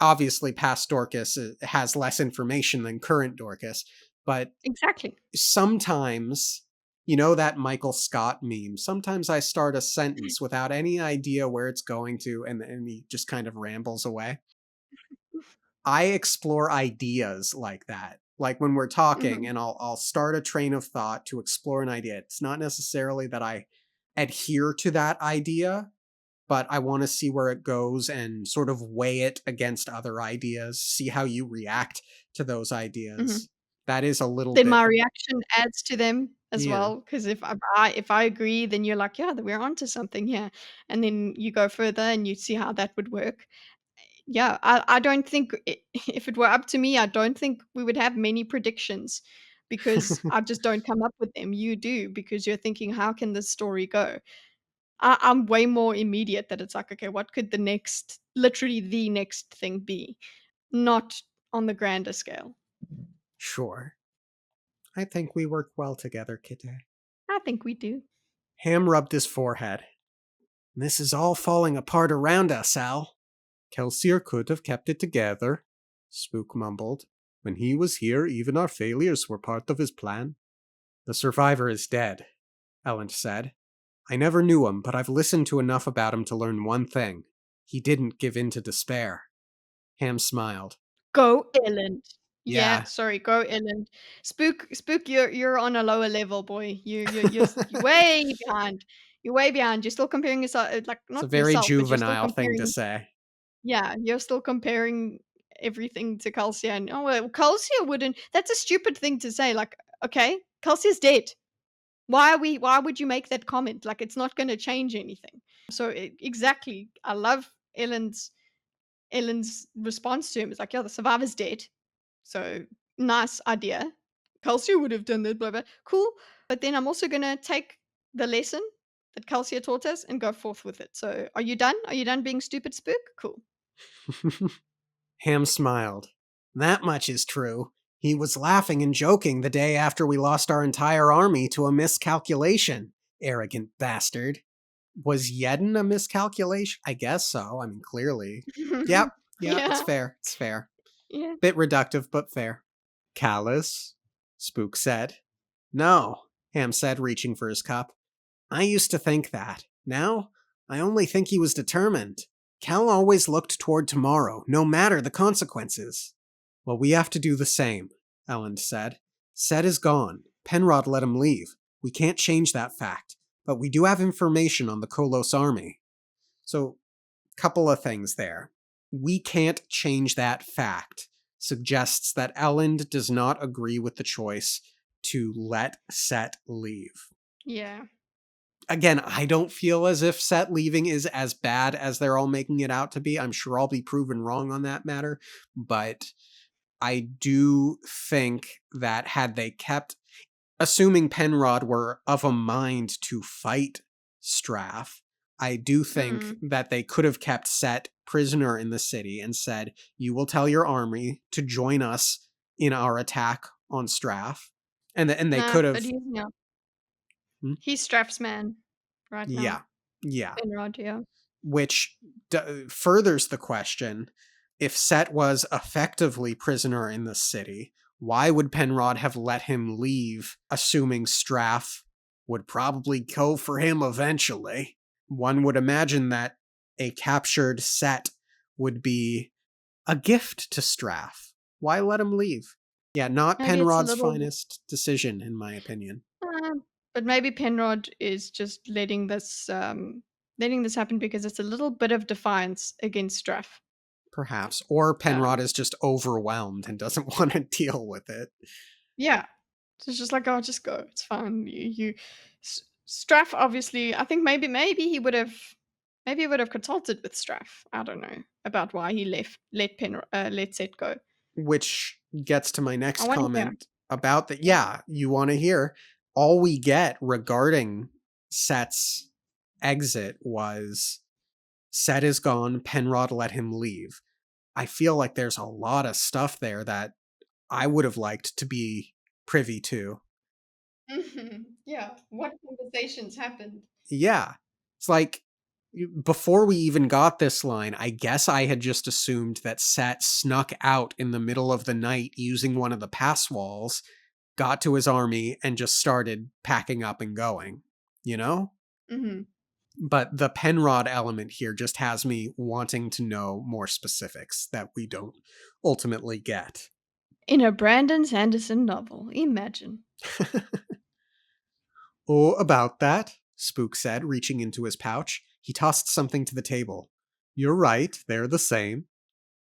obviously, past Dorcas has less information than current Dorcas, but exactly. sometimes, you know, that Michael Scott meme, sometimes I start a sentence without any idea where it's going to, and he just kind of rambles away. I explore ideas like that. Like when we're talking Mhm. and I'll start a train of thought to explore an idea. It's not necessarily that I adhere to that idea, but I want to see where it goes and sort of weigh it against other ideas, see how you react to those Mhm. ideas. That is a little Then bit, my reaction adds to them as yeah. well, 'cause if I agree, then you're like, "Yeah, we're onto something here." And then you go further and you see how that would work. Yeah, I don't think I if it were up to me, I don't think we would have many predictions because I just don't come up with them. You do because you're thinking, "How can this story go?" I'm way more immediate that it's like, "Okay, what could the next literally the next thing be?" Not on the grander scale. Sure. I think we work well together, Kite. I think we do. Ham rubbed his forehead. This is all falling apart around us, Al. Kelsier could have kept it together, Spook mumbled. When he was here, even our failures were part of his plan. The survivor is dead, Ellen said. I never knew him, but I've listened to enough about him to learn one thing. He didn't give in to despair. Ham smiled. Go Ellen. Yeah, Yeah, sorry, go Ellen. Spook, you're on a lower level, boy. You're way behind. You're way behind. You're still comparing yourself, like, it's a not very yourself, but you're still juvenile thing to comparing say. yeah, you're still comparing everything to Calcia and, "Oh, well, Calcia wouldn't" that's a stupid thing to say, like, okay, Calcia's dead. Why would you make that comment? Like, it's not gonna change anything. So, exactly, I love Ellen's response to him. It's like, "Yeah, the survivor's dead." So, nice idea. Calcia would have done that, blah, blah. Cool. But then I'm also gonna take the lesson that Calcia taught us and go forth with it. So, are you done? Are you done being stupid, Spook? Cool. Ham smiled. That much is true. He was laughing and joking the day after we lost our entire army to a miscalculation. Arrogant bastard. Was Yedden a miscalculation? I guess so. I mean, clearly. Yep. Yeah, it's Yeah, fair. It's fair. yeah. Bit reductive, but fair. Callous? Spook said. No, Ham said, reaching for his cup. I used to think that. Now, I only think he was determined. Cal always looked toward tomorrow, no matter the consequences. Well, we have to do the same, Ellen said. Set is gone. Penrod let him leave. We can't change that fact, but we do have information on the Kolos army. So, couple of things there. We can't change that fact suggests that Elend does not agree with the choice to let Set leave. Yeah. Again, I don't feel as if Set leaving is as bad as they're all making it out to be. I'm sure I'll be proven wrong on that matter, but I do think that had they kept, assuming Penrod were of a mind to fight Straff, I do think Mm. that they could have kept Set prisoner in the city and said, you will tell your army to join us in our attack on Straff. And they Nah, could but have, he's no. hmm? He's Straff's man right now. Yeah, yeah. Penrod, yeah. Which furthers the question, if Set was effectively prisoner in the city, why would Penrod have let him leave, assuming Straff would probably go for him eventually? One would imagine that a captured Set would be a gift to Straff. Why let him leave? Yeah, not Maybe it's a Penrod's little finest decision, in my opinion. but maybe Penrod is just letting this happen because it's a little bit of defiance against Straff. Perhaps. Or Penrod Um, is just overwhelmed and doesn't want to deal with it. yeah. So it's just like, "Oh, just go. It's fine." Straff obviously I think maybe he would have consulted with Straff. I don't know about why he let Set go. Which gets to my I next wanna hear. comment about that. Yeah, you want to hear. All we get regarding Set's exit was Set is gone, Penrod let him leave. I feel like there's a lot of stuff there that I would have liked to be privy to. Mhm. Yeah. What conversations happened? Yeah. It's like before we even got this line, I guess I had just assumed that Set snuck out in the middle of the night using one of the pass walls, got to his army, and just started packing up and going, you know? Mhm. But the Penrod element here just has me wanting to know more specifics that we don't ultimately get. In a Brandon Sanderson novel, imagine. Oh, about that, Spook said, reaching into his pouch. He tossed something to the table. You're right, they're the same.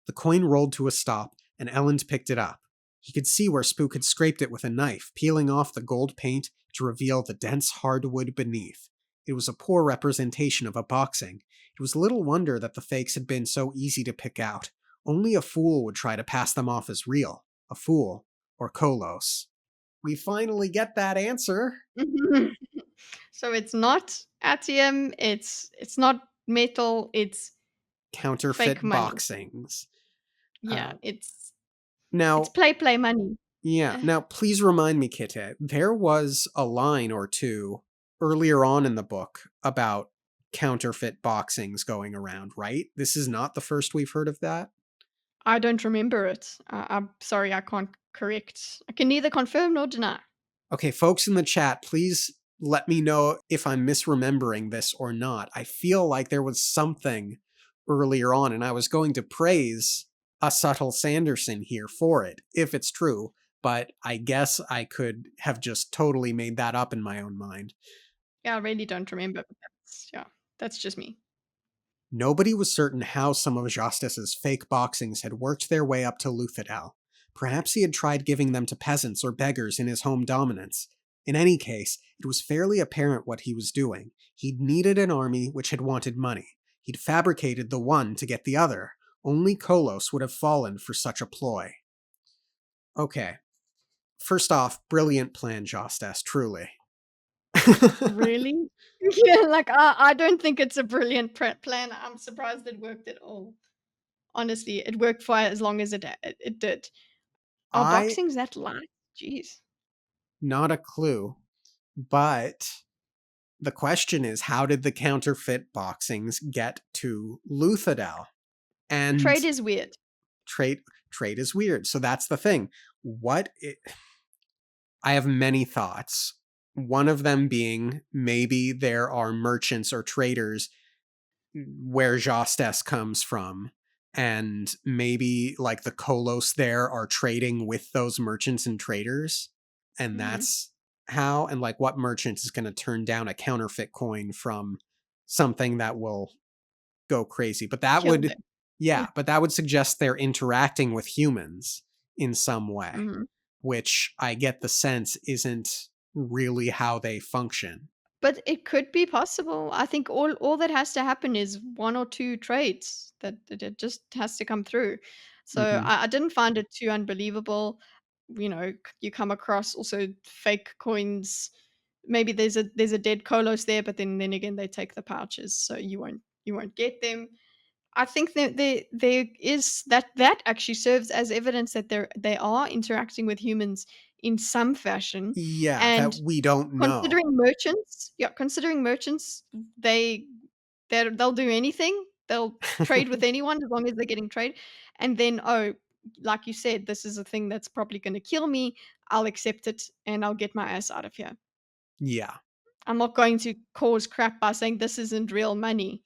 The coin rolled to a stop, and Elend picked it up. He could see where Spook had scraped it with a knife, peeling off the gold paint to reveal the dense hardwood beneath. It was a poor representation of a boxing. It was little wonder that the fakes had been so easy to pick out. Only a fool would try to pass them off as real. A fool, or Kolos. We finally get that answer. So it's not atium, it's not metal, it's fake Counterfeit money. boxings. Yeah, Uh, it's now, play money. yeah. Now, please remind me, Kitty. There was a line or two earlier on in the book about counterfeit boxings going around, right? This is not the first we've heard of that. I don't remember it. I'm sorry, I can't correct. I can neither confirm nor deny. Okay, folks in the chat, please let me know if I'm misremembering this or not. I feel like there was something earlier on, and I was going to praise a subtle Sanderson here for it, if it's true, but I guess I could have just totally made that up in my own mind. Yeah, I really don't remember. But that's just me. Nobody was certain how some of Justice's fake boxings had worked their way up to Luthadel. Perhaps he had tried giving them to peasants or beggars in his home dominance. In any case, it was fairly apparent what he was doing. He'd needed an army which had wanted money. He'd fabricated the one to get the other. Only Kolos would have fallen for such a ploy. Okay. First off, brilliant plan, Justice, truly. Really? Yeah, like I don't think it's a brilliant plan. I'm surprised it worked at all. Honestly, it worked for as long as it did. Are I, boxings that light? Jeez. not a clue, but the question is, how did the counterfeit boxings get to Luthadel? And Trade is weird. trade trade is weird. So that's the thing. I have many thoughts. One of them being maybe there are merchants or traders where Jostes comes from, and maybe like the Kolos there are trading with those merchants and traders, and Mhm. that's how, and like what merchant is going to turn down a counterfeit coin from something that will go crazy. But that Kill would, them. Yeah. yeah, but that would suggest they're interacting with humans in some way, Mhm. which I get the sense isn't really how they function. But it could be possible. I think all that has to happen is one or two trades that it just has to come through. So Hmm. I didn't find it too unbelievable. You come across also fake coins. Maybe there's a dead Kolos there, but then again they take the pouches, so you won't get them. I think that there is that actually serves as evidence that they are interacting with humans in some fashion, Yeah, that and we don't know. considering merchants, they they'll do anything. They'll trade with anyone as long as they're getting trade. And then, oh, like you said, this is a thing that's probably gonna kill me. I'll accept it and I'll get my ass out of here. Yeah. I'm not going to cause crap by saying this isn't real money.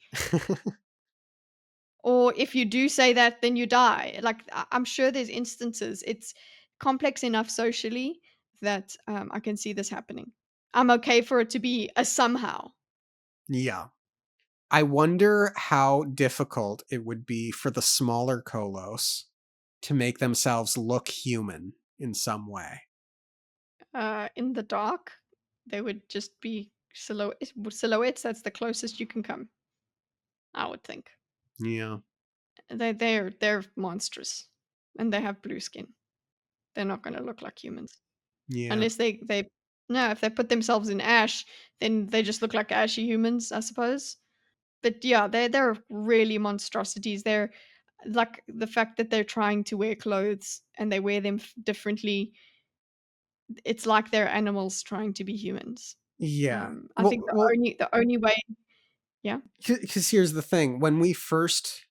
Or if you do say that, then you die. Like, I'm sure there's instances. It's complex enough socially that, I can see this happening. I'm okay for it to be a somehow. Yeah. I wonder how difficult it would be for the smaller Kolos to make themselves look human in some way. In the dark, they would just be silhouettes. That's the closest you can come, I would think. Yeah. They're monstrous, and they have blue skin. They're not gonna look like humans. Yeah. Unless they no, if they put themselves in ash, then they just look like ashy humans, I suppose. But yeah, they're really monstrosities. They're like the fact that they're trying to wear clothes and they wear them differently. It's like they're animals trying to be humans. Yeah. I think the only way, yeah. Because here's the thing. When we first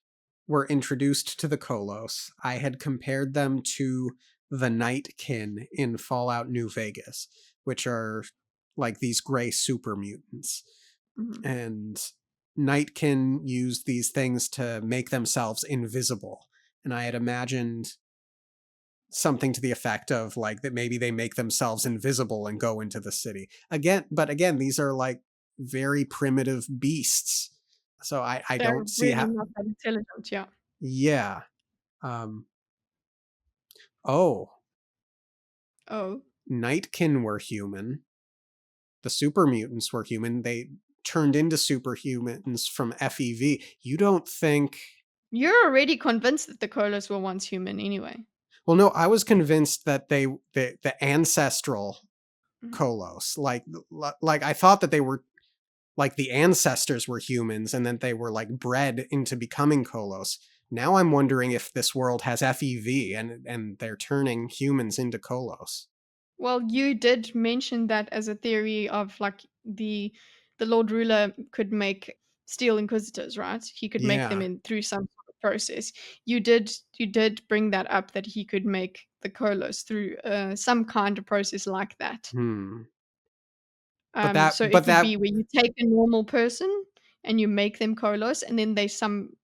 were introduced to the Kolos, I had compared them to the Nightkin in Fallout New Vegas, which are like these gray super mutants. Mhm. And Nightkin used these things to make themselves invisible. And I had imagined something to the effect of like that maybe they make themselves invisible and go into the city. Again, but again, these are like very primitive beasts. So I They're don't see really how. not that intelligent, yeah. Yeah. Um. Oh, Oh. Nightkin were human. The super mutants were human. They turned into superhumans from FEV. You don't think? You're already convinced that the Kolos were once human anyway. Well, no. I was convinced that the ancestral Mhm. Kolos, like I thought that they were like the ancestors were humans and then they were like bred into becoming Kolos. Now I'm wondering if this world has FEV and they're turning humans into Kolos. Well, you did mention that as a theory of like the Lord Ruler could make steel inquisitors, right? He could make them Yeah. in through some sort of process. You did bring that up that he could make the Kolos through some kind of process like that. Hmm. So it But would that be where you take a normal person and you make them Kolos, and then they some.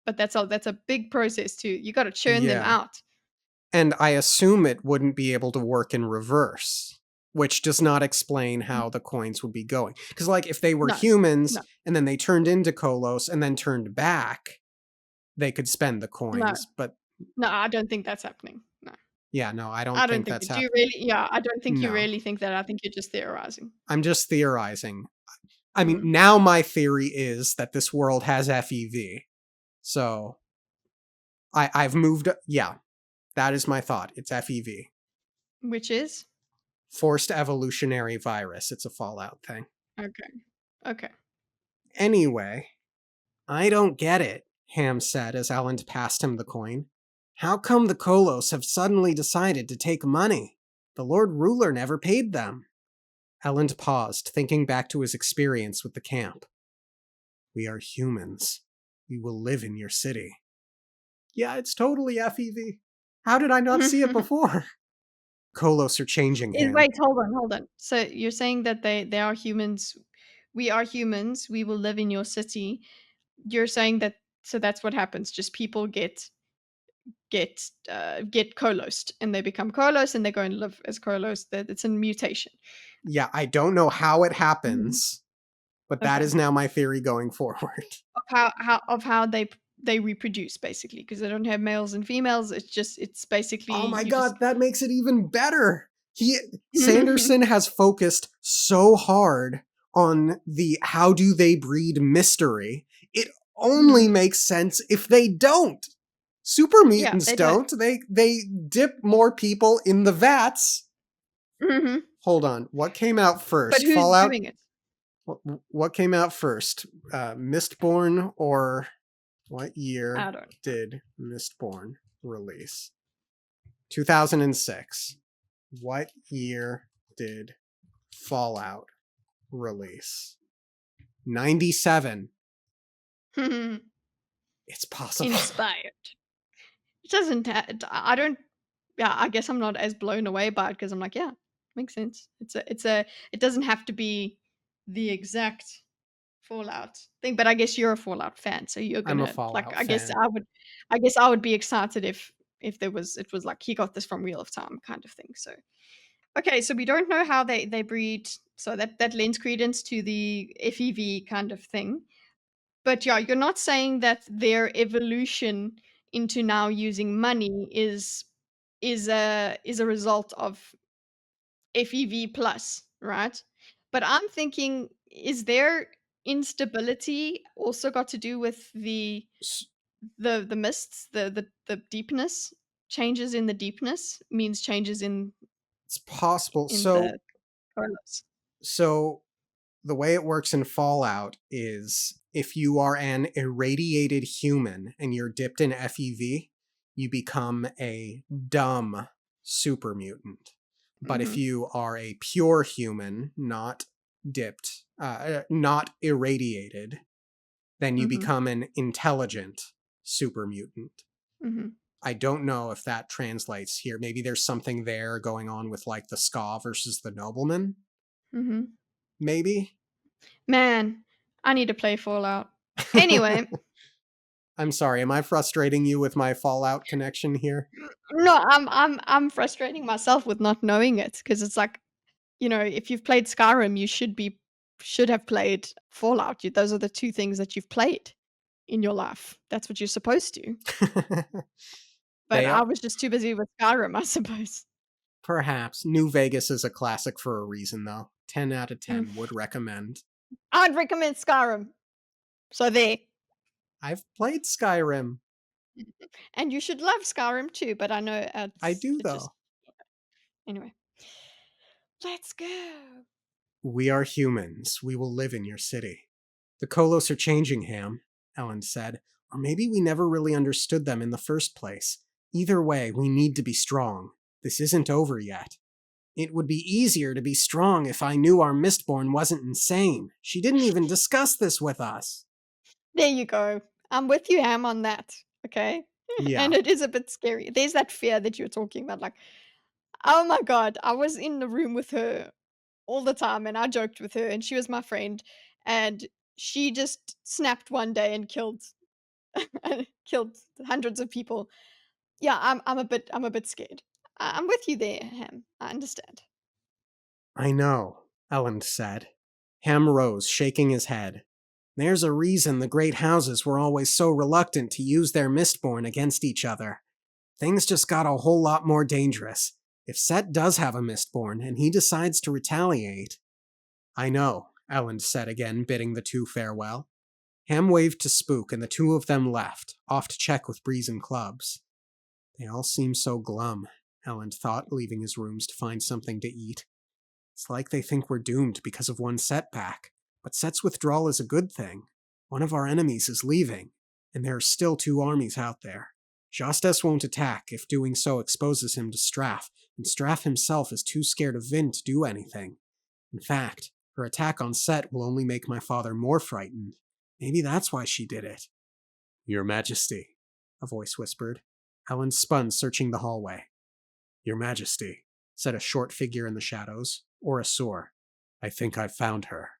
But that's a big process too. You got to churn them yeah. out. And I assume it wouldn't be able to work in reverse, which does not explain Mm, how the coins would be going. Because, like, if they were no, humans no, and then they turned into Kolos and then turned back, they could spend the no, coins. But no. I don't think that's happening. No. yeah, no, I don't I don't think think that's it. Do you happening. really? Yeah, I don't think you No, really think that. I think you're just theorizing. I'm just theorizing. I mean, Mm. now my theory is that this world has FEV. So I've moved. Yeah, that is my thought. It's FEV. Which is? Forced evolutionary virus. It's a Fallout thing. Okay. Okay. Anyway, I don't get it, Ham said as Elend passed him the coin. How come the Kolos have suddenly decided to take money? The Lord Ruler never paid them. Elend paused, thinking back to his experience with the camp. We are humans. We will live in your city. Yeah, it's totally FEV. How did I not see it before? Kolos are changing him. Wait, hold on, hold on. So you're saying that they are humans. We are humans. We will live in your city. You're saying that. So that's what happens. Just people get Kolos, and they become Kolos, and they go and live as Kolos. That it's a mutation. Yeah, I don't know how it Mhm. happens, but that Okay. is now my theory going forward. Of how they reproduce basically because they don't have males and females. It's basically Oh my you just. god, that makes it even better. Sanderson has focused so hard on the how do they breed mystery. It only Mhm. makes sense if they don't. Super Yeah, mutants they don't. don't. They dip more people in the vats. Mhm. Hold on. What came out But first? who's Fallout. doing it? What came out first? Mistborn or what year I don't. did Mistborn release? 2006. What year did Fallout release? 97. It's possible. Inspired. It doesn't. I don't. Yeah, I guess I'm not as blown away by it because I'm like, yeah, makes sense. It's a. It doesn't have to be the exact Fallout thing, but I guess you're a Fallout fan, so you're I'm a gonna like. Fallout I guess fan. I would. I guess I would be excited if there was it was like he got this from Wheel of Time kind of thing. So okay, so we don't know how they breed, so that lends credence to the FEV kind of thing. But yeah, you're not saying that their evolution into now using money is a result of FEV plus, right? But I'm thinking, is their instability also got to do with the mists, the deepness? Changes in the deepness means changes It's possible. in the colors. So the way it works in Fallout is if you are an irradiated human and you're dipped in FEV, you become a dumb super mutant. But if Mhm, you are a pure human, not dipped, not irradiated, then you mhm, become an intelligent super mutant. mhm, I don't know if that translates here. Maybe there's something there going on with like the Ska versus the Nobleman. mhm. Maybe. Man, I need to play Fallout. Anyway, I'm sorry. Am I frustrating you with my Fallout connection here? no, I'm frustrating myself with not knowing it because it's like, if you've played Skyrim, you should be. should have played Fallout. Those are the 2 things that you've played in your life. That's what you're supposed to. But They I are was just too busy with Skyrim, I suppose. perhaps. New Vegas is a classic for a reason, though. 10 out of Mm. 10 would recommend. I'd recommend Skyrim. So there. I've played Skyrim. And you should love Skyrim too, but I know I it's do, it just though. anyway. Let's go. We are humans. We will live in your city. The Kolos are changing, Ham, Ellen said. Or maybe we never really understood them in the first place. Either way, we need to be strong. This isn't over yet. It would be easier to be strong if I knew our Mistborn wasn't insane. She didn't even discuss this with us. There you go. I'm with you, Ham, on that. Okay. And Yeah. it is a bit scary. There's that fear that you're talking about. Like, oh my God, I was in the room with her all the time and I joked with her and she was my friend and she just snapped one day and killed killed hundreds of people. Yeah, I'm a bit scared. I'm with you there, Ham. I understand. I know, Ellen said. Ham rose, shaking his head. There's a reason the great houses were always so reluctant to use their Mistborn against each other. Things just got a whole lot more dangerous. If Set does have a Mistborn and he decides to retaliate. I know, Ellen said again, bidding the two farewell. Ham waved to Spook and the two of them left, off to check with Breeze and Clubs. They all seem so glum, Ellen thought, leaving his rooms to find something to eat. It's like they think we're doomed because of one setback. But Set's withdrawal is a good thing. One of our enemies is leaving, and there are still 2 armies out there. Jastes won't attack if doing so exposes him to Straff, and Straff himself is too scared of Vin to do anything. In fact, her attack on Set will only make my father more frightened. Maybe that's why she did it. Your Majesty, a voice whispered. Ellen spun, searching the hallway. Your Majesty, said a short figure in the shadows, or a Sor. I think I've found her.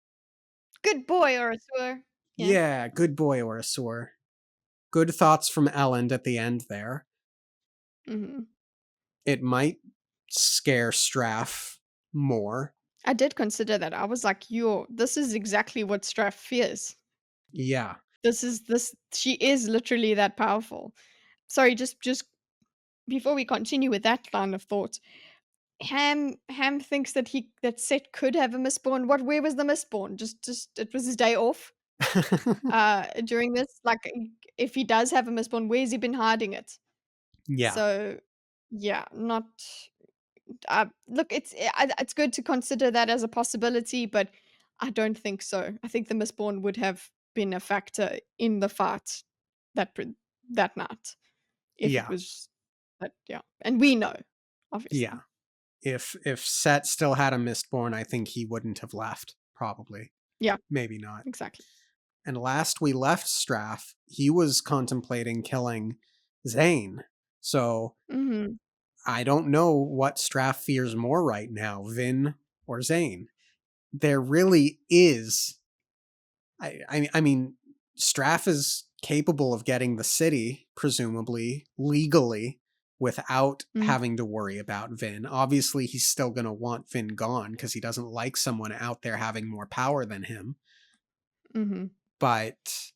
Good boy, Ursula. Yeah. Yeah, good boy, Orasor. Good thoughts from Elend at the end there. Mhm. It might scare Straff more. I did consider that. I was like, "Yo, this is exactly what Straff fears. Yeah. This she is literally that powerful." Sorry, just before we continue with that line of thought, Ham thinks that Set could have a Mistborn. Where was the Mistborn? Just it was his day off, during this? Like, if he does have a Mistborn, where's he been hiding it? Yeah. So, yeah, not look, it's good to consider that as a possibility, but I don't think so. I think the Mistborn would have been a factor in the fight that pre that night if it Yeah. was that yeah, and we know, Yeah. obviously. If Set still had a Mistborn, I think he wouldn't have left. Probably. Yeah, Maybe not. exactly. And last we left Straff, he was contemplating killing Zane. So Mhm, I don't know what Straff fears more right now, Vin or Zane. There really is. I mean, Straff is capable of getting the city, presumably, legally, without mm, having to worry about Vin. Obviously, he's still going to want Vin gone because he doesn't like someone out there having more power than him. mhm. But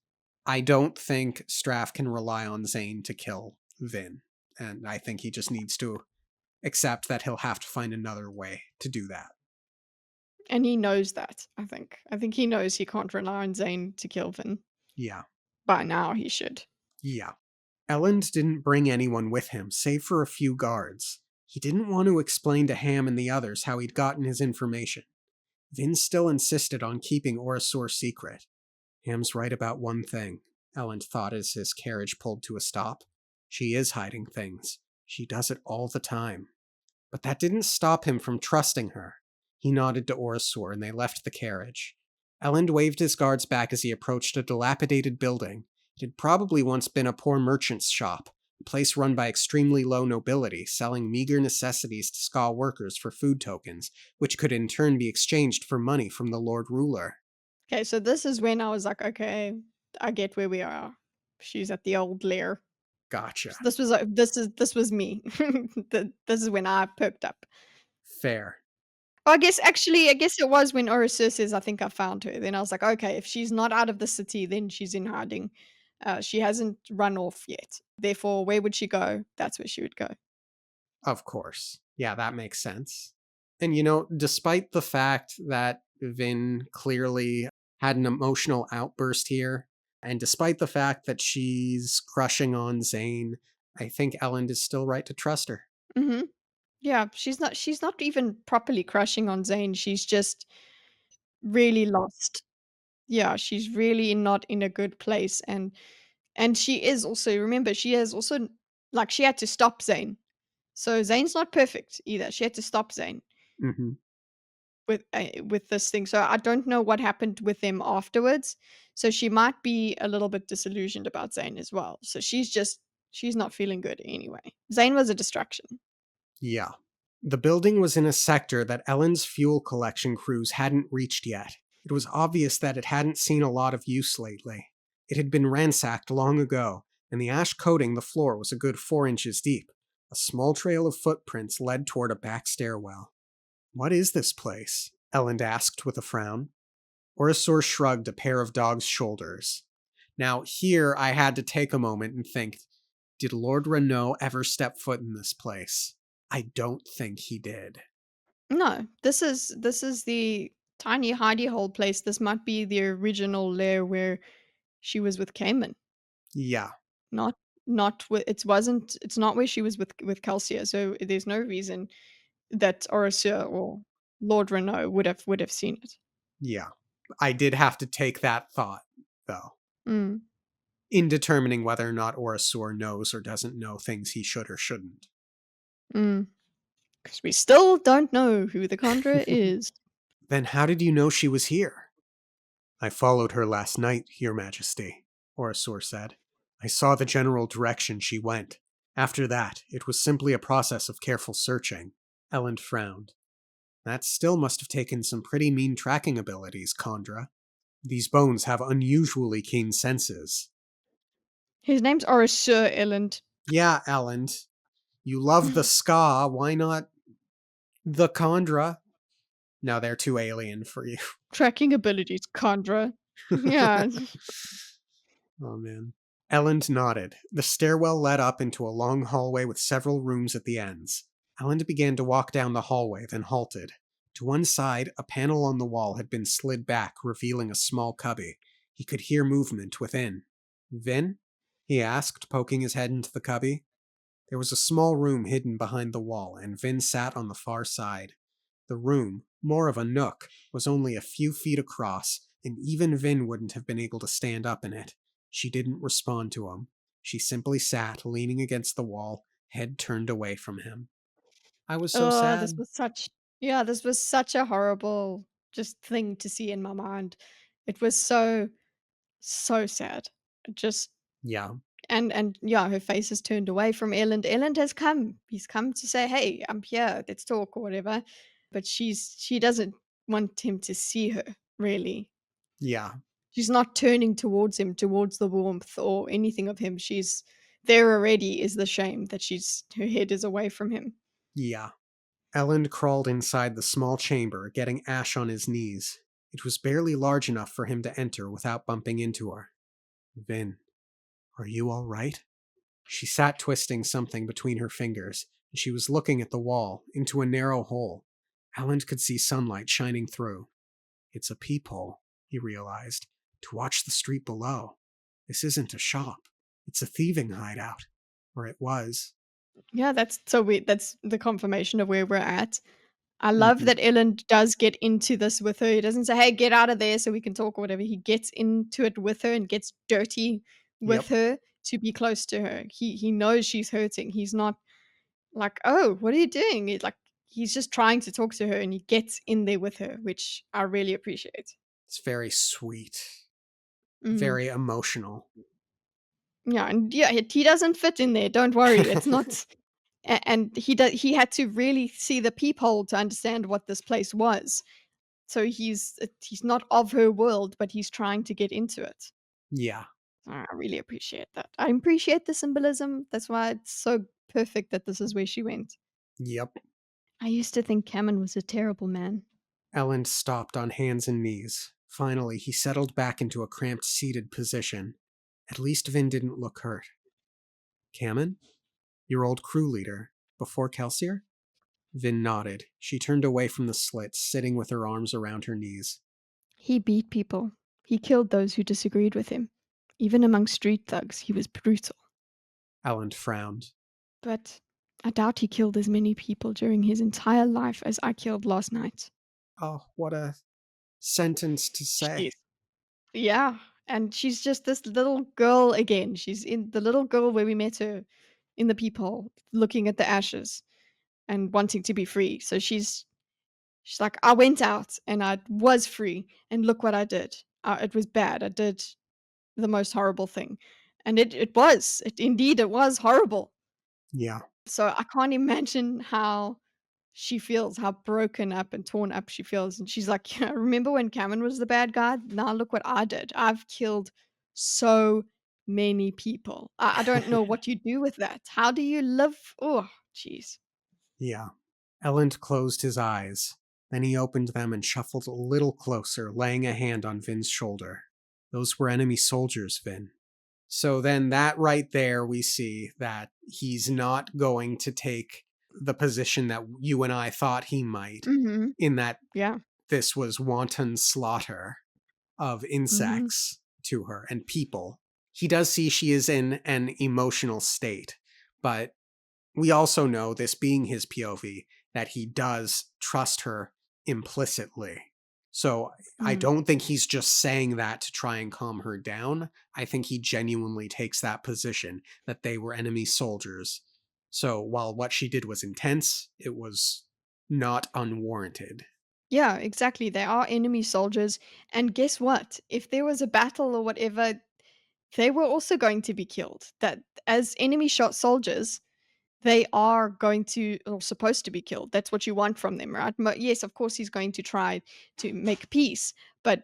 I don't think Straff can rely on Zane to kill Vin. And I think he just needs to accept that he'll have to find another way to do that. And he knows that, I think. I think he knows he can't rely on Zane to kill Vin. Yeah. By now, he should. Yeah. Elend didn't bring anyone with him, save for a few guards. He didn't want to explain to Ham and the others how he'd gotten his information. Vin still insisted on keeping Orasor secret. Ham's right about one thing, Elend thought as his carriage pulled to a stop. She is hiding things. She does it all the time. But that didn't stop him from trusting her. He nodded to Orasor and they left the carriage. Elend waved his guards back as he approached a dilapidated building. It had probably once been a poor merchant's shop, a place run by extremely low nobility, selling meager necessities to Ska workers for food tokens, which could in turn be exchanged for money from the Lord Ruler. Okay, so this is when I was like, "Okay, I get where we are. She's at the old lair." Gotcha. This was me. This is when I perked up. Fair. I guess it was when Orosur says, "I think I found her." Then I was like, "Okay, if she's not out of the city, then she's in hiding. She hasn't run off yet. Therefore, where would she go? That's where she would go." Of course. Yeah, that makes sense. And despite the fact that Vin clearly had an emotional outburst here, and despite the fact that she's crushing on Zane, I think Ellen is still right to trust her. Mhm. Yeah, she's not even properly crushing on Zane. She's just really lost. Yeah, she's really not in a good place, and she is also, remember, she is also, like, she had to stop Zane. So Zane's not perfect either. She had to stop Zane Hmm. with this thing. So I don't know what happened with them afterwards. So she might be a little bit disillusioned about Zane as well. So she's not feeling good anyway. Zane was a distraction. Yeah. The building was in a sector that Ellen's fuel collection crews hadn't reached yet. It was obvious that it hadn't seen a lot of use lately. It had been ransacked long ago, and the ash coating the floor was a good 4 inches deep. A small trail of footprints led toward a back stairwell. What is this place? Ellen asked with a frown. Orosor shrugged a pair of dog's shoulders. Now, here I had to take a moment and think, did Lord Renault ever step foot in this place? I don't think he did. No, this is the tiny hidey hole place. This might be the original lair where she was with Cayman. Yeah, Not not with it's not where she was with Calcia. So there's no reason that Orosur or Lord Renault would have seen it. yeah. I did have to take that thought, though, Mm, in determining whether or not Orosor knows or doesn't know things he should or shouldn't. mm. 'Cause we still don't know who the Conjurer is. Then how did you know she was here? I followed her last night, Your Majesty, Orosor said. I saw the general direction she went. After that, it was simply a process of careful searching. Ellen frowned. That still must have taken some pretty mean tracking abilities, Condra. These bones have unusually keen senses. His name's Orosur Elend. Yeah, Ellen, you love the ska, why not the Condra? No, they're too alien for you. Tracking abilities, Conjurer. Yeah. Oh man. Elend nodded. The stairwell led up into a long hallway with several rooms at the ends. Elend began to walk down the hallway, then halted. To one side, a panel on the wall had been slid back, revealing a small cubby. He could hear movement within. Vin? He asked, poking his head into the cubby. There was a small room hidden behind the wall, and Vin sat on the far side. The room, more of a nook, was only a few feet across, and even Vin wouldn't have been able to stand up in it. She didn't respond to him. She simply sat, leaning against the wall, head turned away from him. I was so Oh, sad. this was such a horrible just thing to see in my mind. It was so, so sad. Just Yeah, and yeah, her face is turned away from Elend. Elend has come. He's come to say, "Hey, I'm here. Let's talk," or whatever. But she doesn't want him to see her, really. yeah, She's not turning towards him, towards the warmth or anything of him. She's there already, is the shame that her head is away from him. yeah. Elend crawled inside the small chamber, getting Ash on his knees. It was barely large enough for him to enter without bumping into her. Vin, are you all right? She sat twisting something between her fingers, and she was looking at the wall, into a narrow hole. Alan could see sunlight shining through. It's a peephole, he realized, to watch the street below. This isn't a shop. It's a thieving hideout. Or it was. Yeah, that's the confirmation of where we're at. I love Mm-hmm. that Ellen does get into this with her. He doesn't say, "Hey, get out of there so we can talk," or whatever. He gets into it with her and gets dirty with Yep. her to be close to her. He knows she's hurting. He's not like, "Oh, what are you doing?" He's just trying to talk to her and he gets in there with her, which I really appreciate. It's very sweet. Mm. Very emotional. Yeah, and yeah, he doesn't fit in there. Don't worry. It's not and he had to really see the peephole to understand what this place was. So he's not of her world, but he's trying to get into it. Yeah. I really appreciate that. I appreciate the symbolism. That's why it's so perfect that this is where she went. Yep. I used to think Cameron was a terrible man. Ellen stopped on hands and knees. Finally, he settled back into a cramped seated position. At least Vin didn't look hurt. Cameron? Your old crew leader, before Kelsier? Vin nodded. She turned away from the slit, sitting with her arms around her knees. He beat people. He killed those who disagreed with him. Even among street thugs, he was brutal. Ellen frowned. But I doubt he killed as many people during his entire life as I killed last night. Oh, what a sentence to say. She's Yeah, and she's just this little girl again. She's in the little girl where we met her in the peephole, looking at the ashes and wanting to be free. So she's like, I went out and I was free, and look what I did. It was bad. I did the most horrible thing, and it was horrible. Yeah, So I can't imagine how she feels, how broken up and torn up she feels. And she's like, "Yeah, remember when Cameron was the bad guy? Now look what I did. I've killed so many people. I don't know what you do with that. How do you live?" Oh, jeez. yeah. Ellen closed his eyes. Then he opened them and shuffled a little closer, laying a hand on Vin's shoulder. Those were enemy soldiers, Vin. So then that right there, we see that he's not going to take the position that you and I thought he might, Mhm. in that Yeah. this was wanton slaughter of Mhm. insects to her and people. He does see she is in an emotional state, but we also know, this being his POV, that he does trust her implicitly. So I Mm. don't think he's just saying that to try and calm her down. I think he genuinely takes that position that they were enemy soldiers. So while what she did was intense, it was not unwarranted. Yeah, exactly. They are enemy soldiers. And guess what? If there was a battle or whatever, they were also going to be killed. That as enemy shot soldiers, they are going to or supposed to be killed. That's what you want from them, right? Yes, of course, he's going to try to make peace, but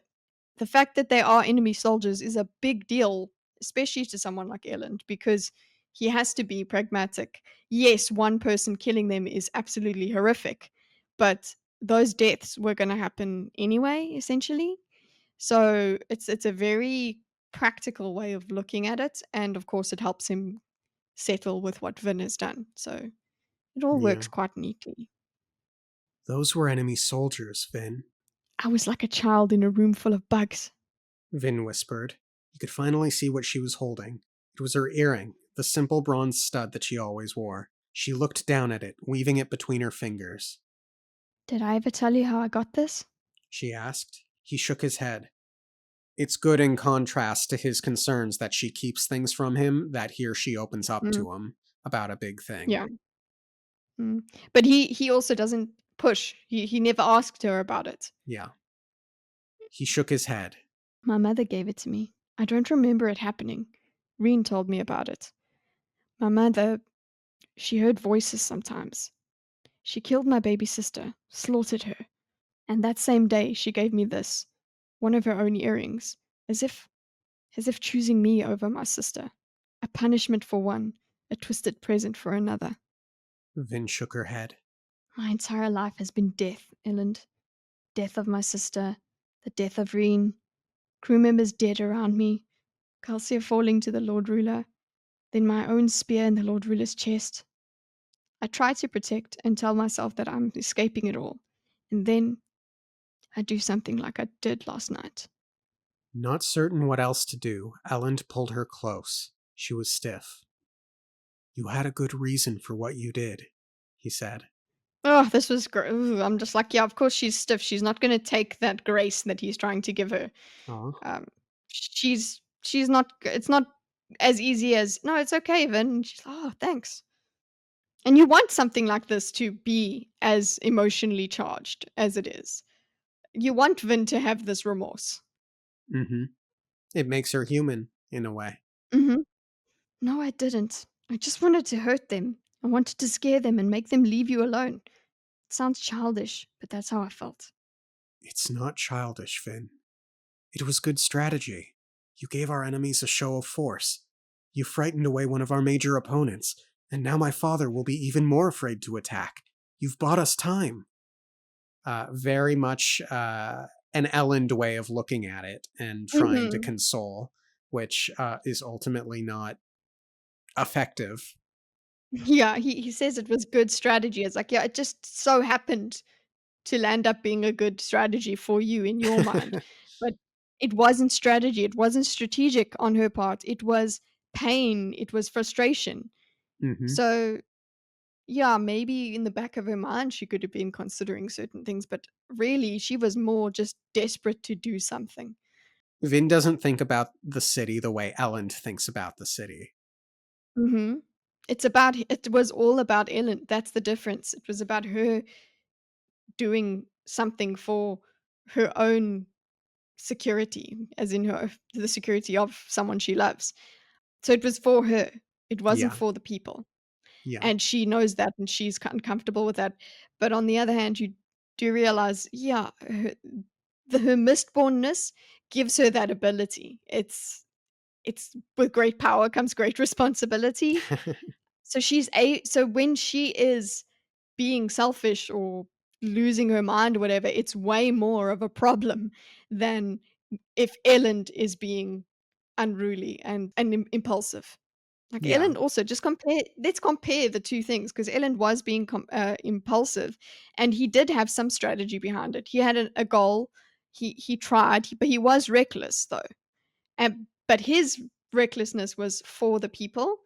the fact that they are enemy soldiers is a big deal, especially to someone like Erland, because he has to be pragmatic. Yes, one person killing them is absolutely horrific, but those deaths were going to happen anyway, essentially. So it's a very practical way of looking at it, and of course, it helps him settle with what Vin has done. So it all Yeah. works quite neatly. Those were enemy soldiers, Vin. I was like a child in a room full of bugs. Vin whispered. He could finally see what she was holding. It was her earring, the simple bronze stud that she always wore. She looked down at it, weaving it between her fingers. Did I ever tell you how I got this? She asked. He shook his head. It's good in contrast to his concerns that she keeps things from him, that here she opens up Mm, to him about a big thing. yeah. Mm. But he also doesn't push. He never asked her about it. Yeah. He shook his head. My mother gave it to me. I don't remember it happening. Reen told me about it. My mother, she heard voices sometimes. She killed my baby sister, slaughtered her, and that same day she gave me this, one of her own earrings, as if choosing me over my sister. A punishment for one, a twisted present for another. Vin shook her head. My entire life has been death, Elend. Death of my sister, the death of Reen, crew members dead around me, Calcia falling to the Lord Ruler, then my own spear in the Lord Ruler's chest. I try to protect and tell myself that I'm escaping it all, and then I do something like I did last night. Not certain what else to do, Elend pulled her close. She was stiff. You had a good reason for what you did, he said. Oh, this was great. I'm just like, yeah, of course she's stiff. She's not going to take that grace that he's trying to give her. Oh, She's not. It's not as easy as no. It's okay, Vin. And she's like, oh, thanks. And you want something like this to be as emotionally charged as it is. You want Vin to have this remorse. mm-hmm. It makes her human, in a way. Hmm. No, I didn't. I just wanted to hurt them. I wanted to scare them and make them leave you alone. It sounds childish, but that's how I felt. It's not childish, Finn. It was good strategy. You gave our enemies a show of force. You frightened away one of our major opponents, and now my father will be even more afraid to attack. You've bought us time. Very much an Elend way of looking at it and trying to Mhm. console, which is ultimately not effective. Yeah, he says it was good strategy. It's like, yeah, it just so happened to land up being a good strategy for you in your mind. But it wasn't strategy, it wasn't strategic on her part. It was pain, it was frustration. Hmm. So, yeah, maybe in the back of her mind she could have been considering certain things, but really she was more just desperate to do something. Vin doesn't think about the city the way Elend thinks about the city. Mhm. It was all about Ellen. That's the difference. It was about her doing something for her own security, as in her the security of someone she loves. So it was for her. It wasn't Yeah, for the people. yeah. And she knows that and she's uncomfortable with that. But on the other hand, you do realize, yeah, her mistbornness gives her that ability. It's with great power comes great responsibility. So when she is being selfish or losing her mind or whatever, it's way more of a problem than if Ellen is being unruly and impulsive. Like Yeah. Ellen also just compare let's compare the 2 things because Ellen was being impulsive and he did have some strategy behind it. He had a goal. He tried, but he was reckless though. And but his recklessness was for the people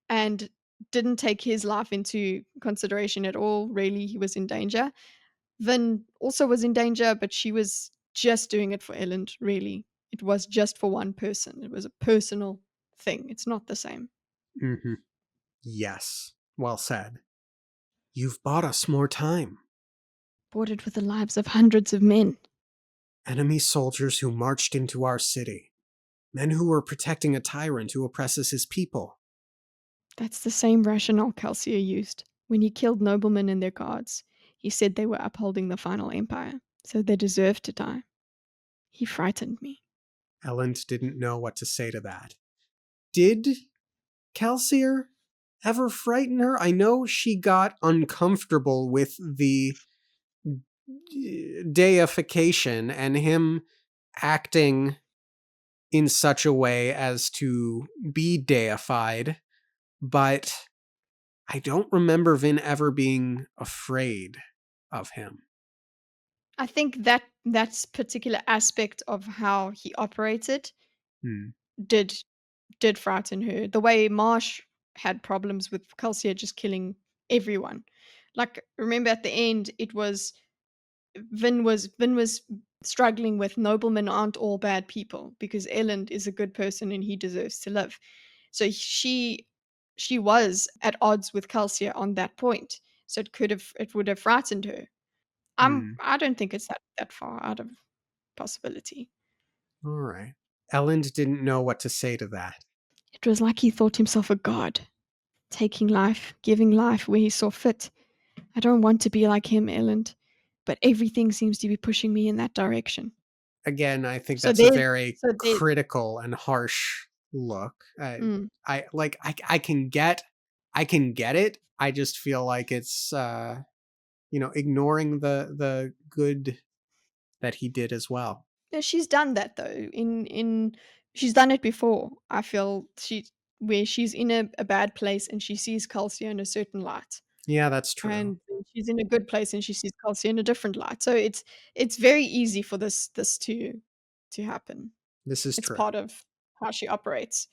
and didn't take his life into consideration at all. Really, he was in danger. Vin also was in danger, but she was just doing it for Ellen, really. It was just for one person. It was a personal thing. It's not the same. Hmm. Yes. Well said. You've bought us more time. Boarded with the lives of hundreds of men. Enemy soldiers who marched into our city. Men who were protecting a tyrant who oppresses his people. That's the same rationale Calcia used when he killed noblemen and their guards. He said they were upholding the final empire, so they deserved to die. He frightened me. Elend didn't know what to say to that. Did Kelsier ever frighten her? I know she got uncomfortable with the deification and him acting in such a way as to be deified, but I don't remember Vin ever being afraid of him. I think that that particular aspect of how he operated Hmm. did did frighten her. The way Marsh had problems with Calcia just killing everyone. Like remember at the end it was Vin was struggling with noblemen aren't all bad people because Elend is a good person and he deserves to live. So she was at odds with Calcia on that point. So it would have frightened her. Hmm. I don't think it's that far out of possibility. All right. Elend didn't know what to say to that. It was like he thought himself a god, taking life, giving life where he saw fit. I don't want to be like him, Elend, but everything seems to be pushing me in that direction. Again, I think So that's a there's very so there critical and harsh look. mm. I can get it. I just feel like it's ignoring the good that he did as well. Yeah, she's done that though. In she's done it before. I feel she where she's in a bad place and she sees Calcia in a certain light. Yeah, that's true. And she's in a good place and she sees Calcia in a different light. So it's very easy for this to happen. This is It's true. part of how she operates.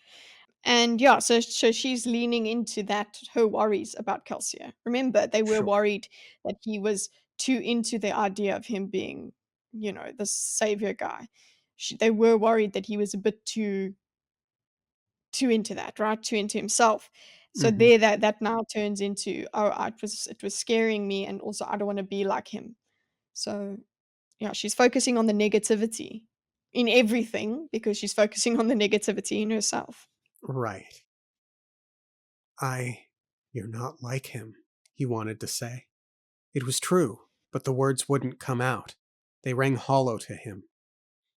And yeah, so she's leaning into that her worries about Calcia. Remember, they were Sure. worried that he was too into the idea of him being, the savior guy. They were worried that he was a bit too into that, right? Too into himself. So Hmm. there that now turns into, oh, it was scaring me and also I don't want to be like him. So yeah, she's focusing on the negativity in everything because she's focusing on the negativity in herself. Right. You're not like him, he wanted to say. It was true, but the words wouldn't come out. They rang hollow to him.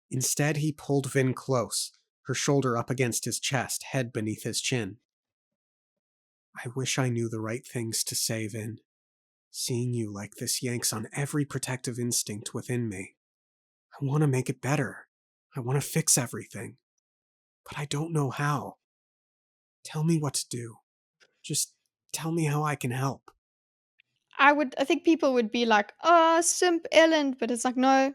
Instead, he pulled Vin close, her shoulder up against his chest, head beneath his chin. I wish I knew the right things to say, Vin. Seeing you like this yanks on every protective instinct within me. I want to make it better. I want to fix everything. But I don't know how. Tell me what to do. Just tell me how I can help. I think people would be like, "Oh, simp Ellen," but it's like, no,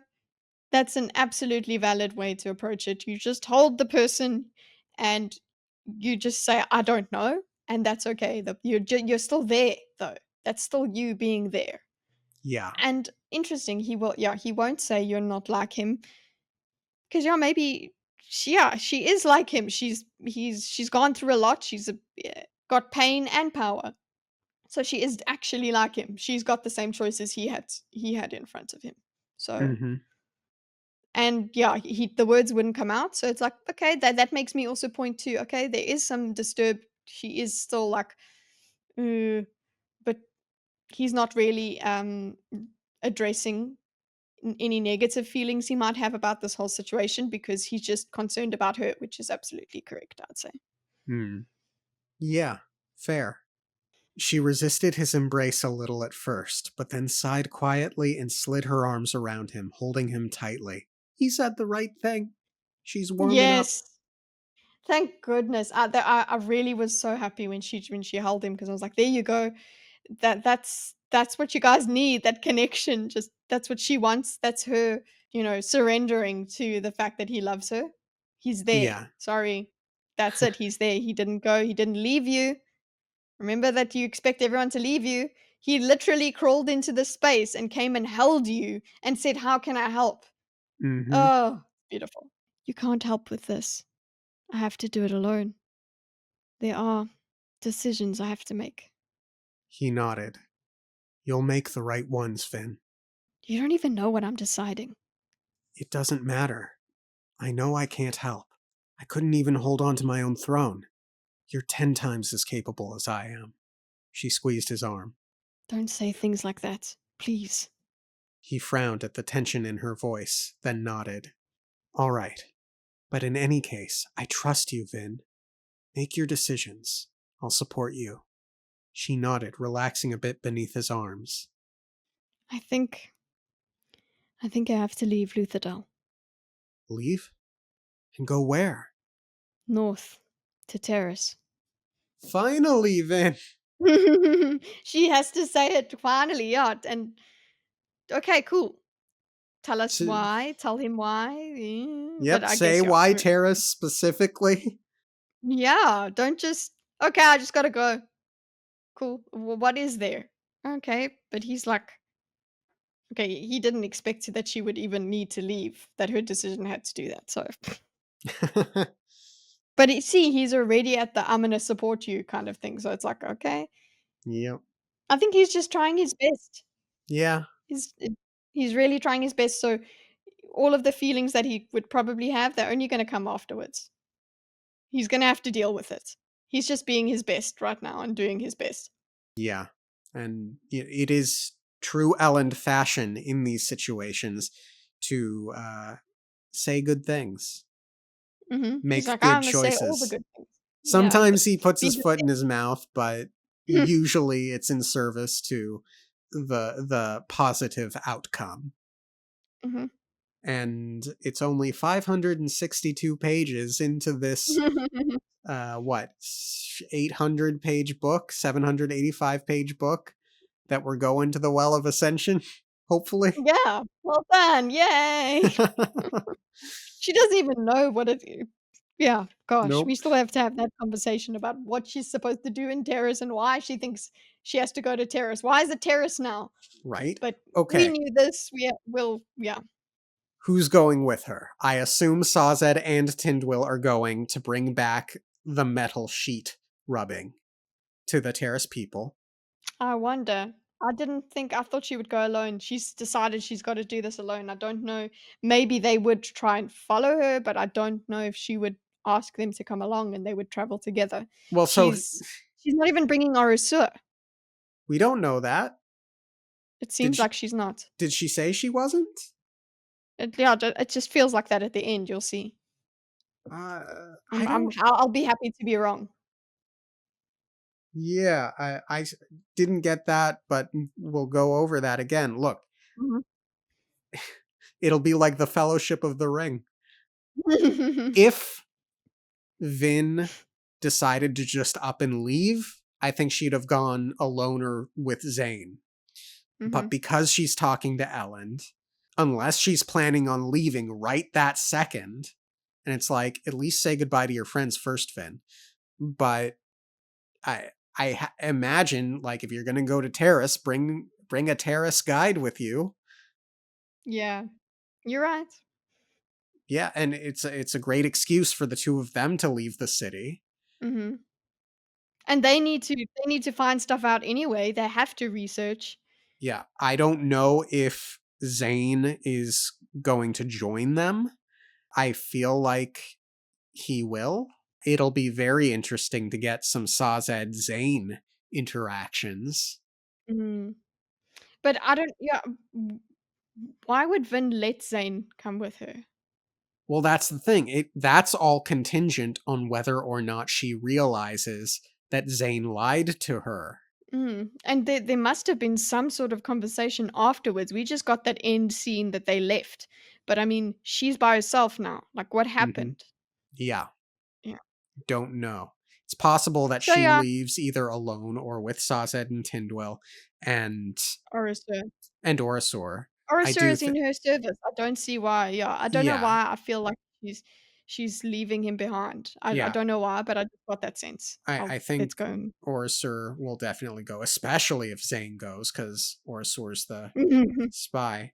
that's an absolutely valid way to approach it. You just hold the person and you just say, "I don't know," and that's okay. You're still there though. That's still you being there. Yeah. And interesting, he won't say you're not like him because maybe she is like him. She's gone through a lot. Got pain and power. So she is actually like him. She's got the same choices he had in front of him. So Mm-hmm. and the words wouldn't come out. So it's like, okay, that makes me also point to, okay, there is some disturb. She is still like, uh, but he's not really addressing any negative feelings he might have about this whole situation because he's just concerned about her, which is absolutely correct, I'd say. Hmm. Yeah. Fair. She resisted his embrace a little at first, but then sighed quietly and slid her arms around him, holding him tightly. He said the right thing. She's warming up. Yes. Thank goodness. I really was so happy when she held him because I was like, there you go. That's what you guys need, that connection. Just that's what she wants. That's her, surrendering to the fact that he loves her. He's there. Yeah. Sorry. That's it. He's there. He didn't go. He didn't leave you. Remember that you expect everyone to leave you. He literally crawled into the space and came and held you and said, "How can I help?" Mm-hmm. Oh, beautiful. You can't help with this. I have to do it alone. There are decisions I have to make. He nodded. You'll make the right ones, Finn. You don't even know what I'm deciding. It doesn't matter. I know I can't help. I couldn't even hold on to my own throne. You're 10 times as capable as I am. She squeezed his arm. Don't say things like that. Please. He frowned at the tension in her voice, then nodded. All right. But in any case, I trust you, Vin. Make your decisions. I'll support you. She nodded, relaxing a bit beneath his arms. I think I think I have to leave Lutherdale. Leave? And go where? North to Terrace. Finally, Vin! She has to say it finally, yeah. And okay, cool. Tell us To, why. Tell him why. But yep, I say guess why Terrace specifically. yeah. Don't just okay. I just gotta go. Cool. Well, what is there? Okay, but he's like, okay. He didn't expect that she would even need to leave. That her decision had to do that. So, but see, he's already at the "I'm gonna support you" kind of thing. So it's like, okay. Yep. I think he's just trying his best. Yeah. He's he's really trying his best. So all of the feelings that he would probably have, they're only gonna come afterwards. He's gonna have to deal with it. He's just being his best right now and doing his best. Yeah. And it is true Elland fashion in these situations to say good things, He's make like, good "I'm gonna say all the choices. good things." Yeah, Sometimes just he puts be his the foot in his mouth, but best. usually it's in service to the positive outcome. Mhm. And it's only 562 pages into this what 800-page book, 785-page book that we're going to the Well of Ascension, hopefully. Yeah, well done, yay. She doesn't even know what it I yeah, gosh, we Nope. still have to have that conversation about what she's supposed to do in Terrace and why she thinks she has to go to Terrace. Why is it Terrace now? Right? But we Okay. knew this, will yeah. Who's going with her? I assume Sazed and Tindwyl are going to bring back the metal sheet rubbing to the Terrace people. I wonder. I thought she would go alone. She's decided she's gotta do this alone. I don't know. Maybe they would try and follow her, but I don't know if she would ask them to come along and they would travel together. Well, so She's she's not even bringing Orusur. we don't know that. It Did seems she, like she's not. did she say she wasn't? It just feels like that at the end, you'll see. I don't. I'll be happy to be wrong. Yeah, I didn't get that, but we'll go over that again. Look, Mhm. it'll be like the Fellowship of the Ring. If Vin decided to just up and leave, I think she'd have gone alone or with Zane. But Mhm. because she's talking to Ellen, unless she's planning on leaving right that second, and it's like, at least say goodbye to your friends first, Vin. But I imagine, like, if you're gonna go to Terrace, bring a Terrace guide with you. Yeah, you're right. Yeah, and it's a great excuse for the two of them to leave the city. Mhm. And they need to find stuff out anyway, they have to research. Yeah, I don't know if Zane is going to join them. I feel like he will. It'll be very interesting to get some Sazed Zane interactions. Mm. But I don't yeah, w why would Vin let Zane come with her? Well, that's the thing. That's all contingent on whether or not she realizes that Zane lied to her. And there must have been some sort of conversation afterwards. We just got that end scene that they left. But I mean, she's by herself now. Like, what Hmm. happened? Yeah, Yeah. don't know. It's possible that So she yeah, leaves either alone or with Sazed and Tindwyl and Orisa. and Orisor. I Orisa do is in her service. I don't see why. Yeah, I don't know yeah, why I feel like she's leaving him behind. I yeah. don't know why, but I just got that sense. I Let's think go. Orisor will definitely go, especially if Zane goes, because Orisor's the spy.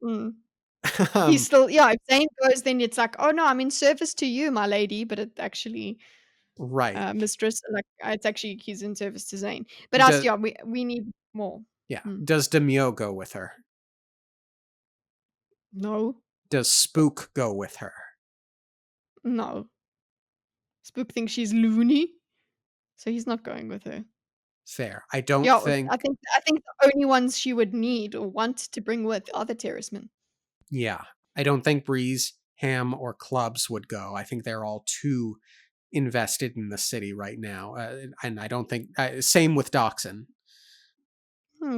Mm. He's um, still yeah, if Zane goes, then it's like, "Oh, no, I'm in service to you, my lady," but it actually right. mistress, like, it's actually he's in service to Zane. But us, Does yeah, we need more. yeah. Mm. Does Demio go with her? No, Does Spook go with her? no. Spook thinks she's loony, so he's not going with her. Fair. I don't Yeah, think I think the only ones she would need or want to bring with are the terracemen. yeah. I don't think Breeze, Ham, or Clubs would go. I think they're all too invested in the city right now. And I don't think same with Doxson.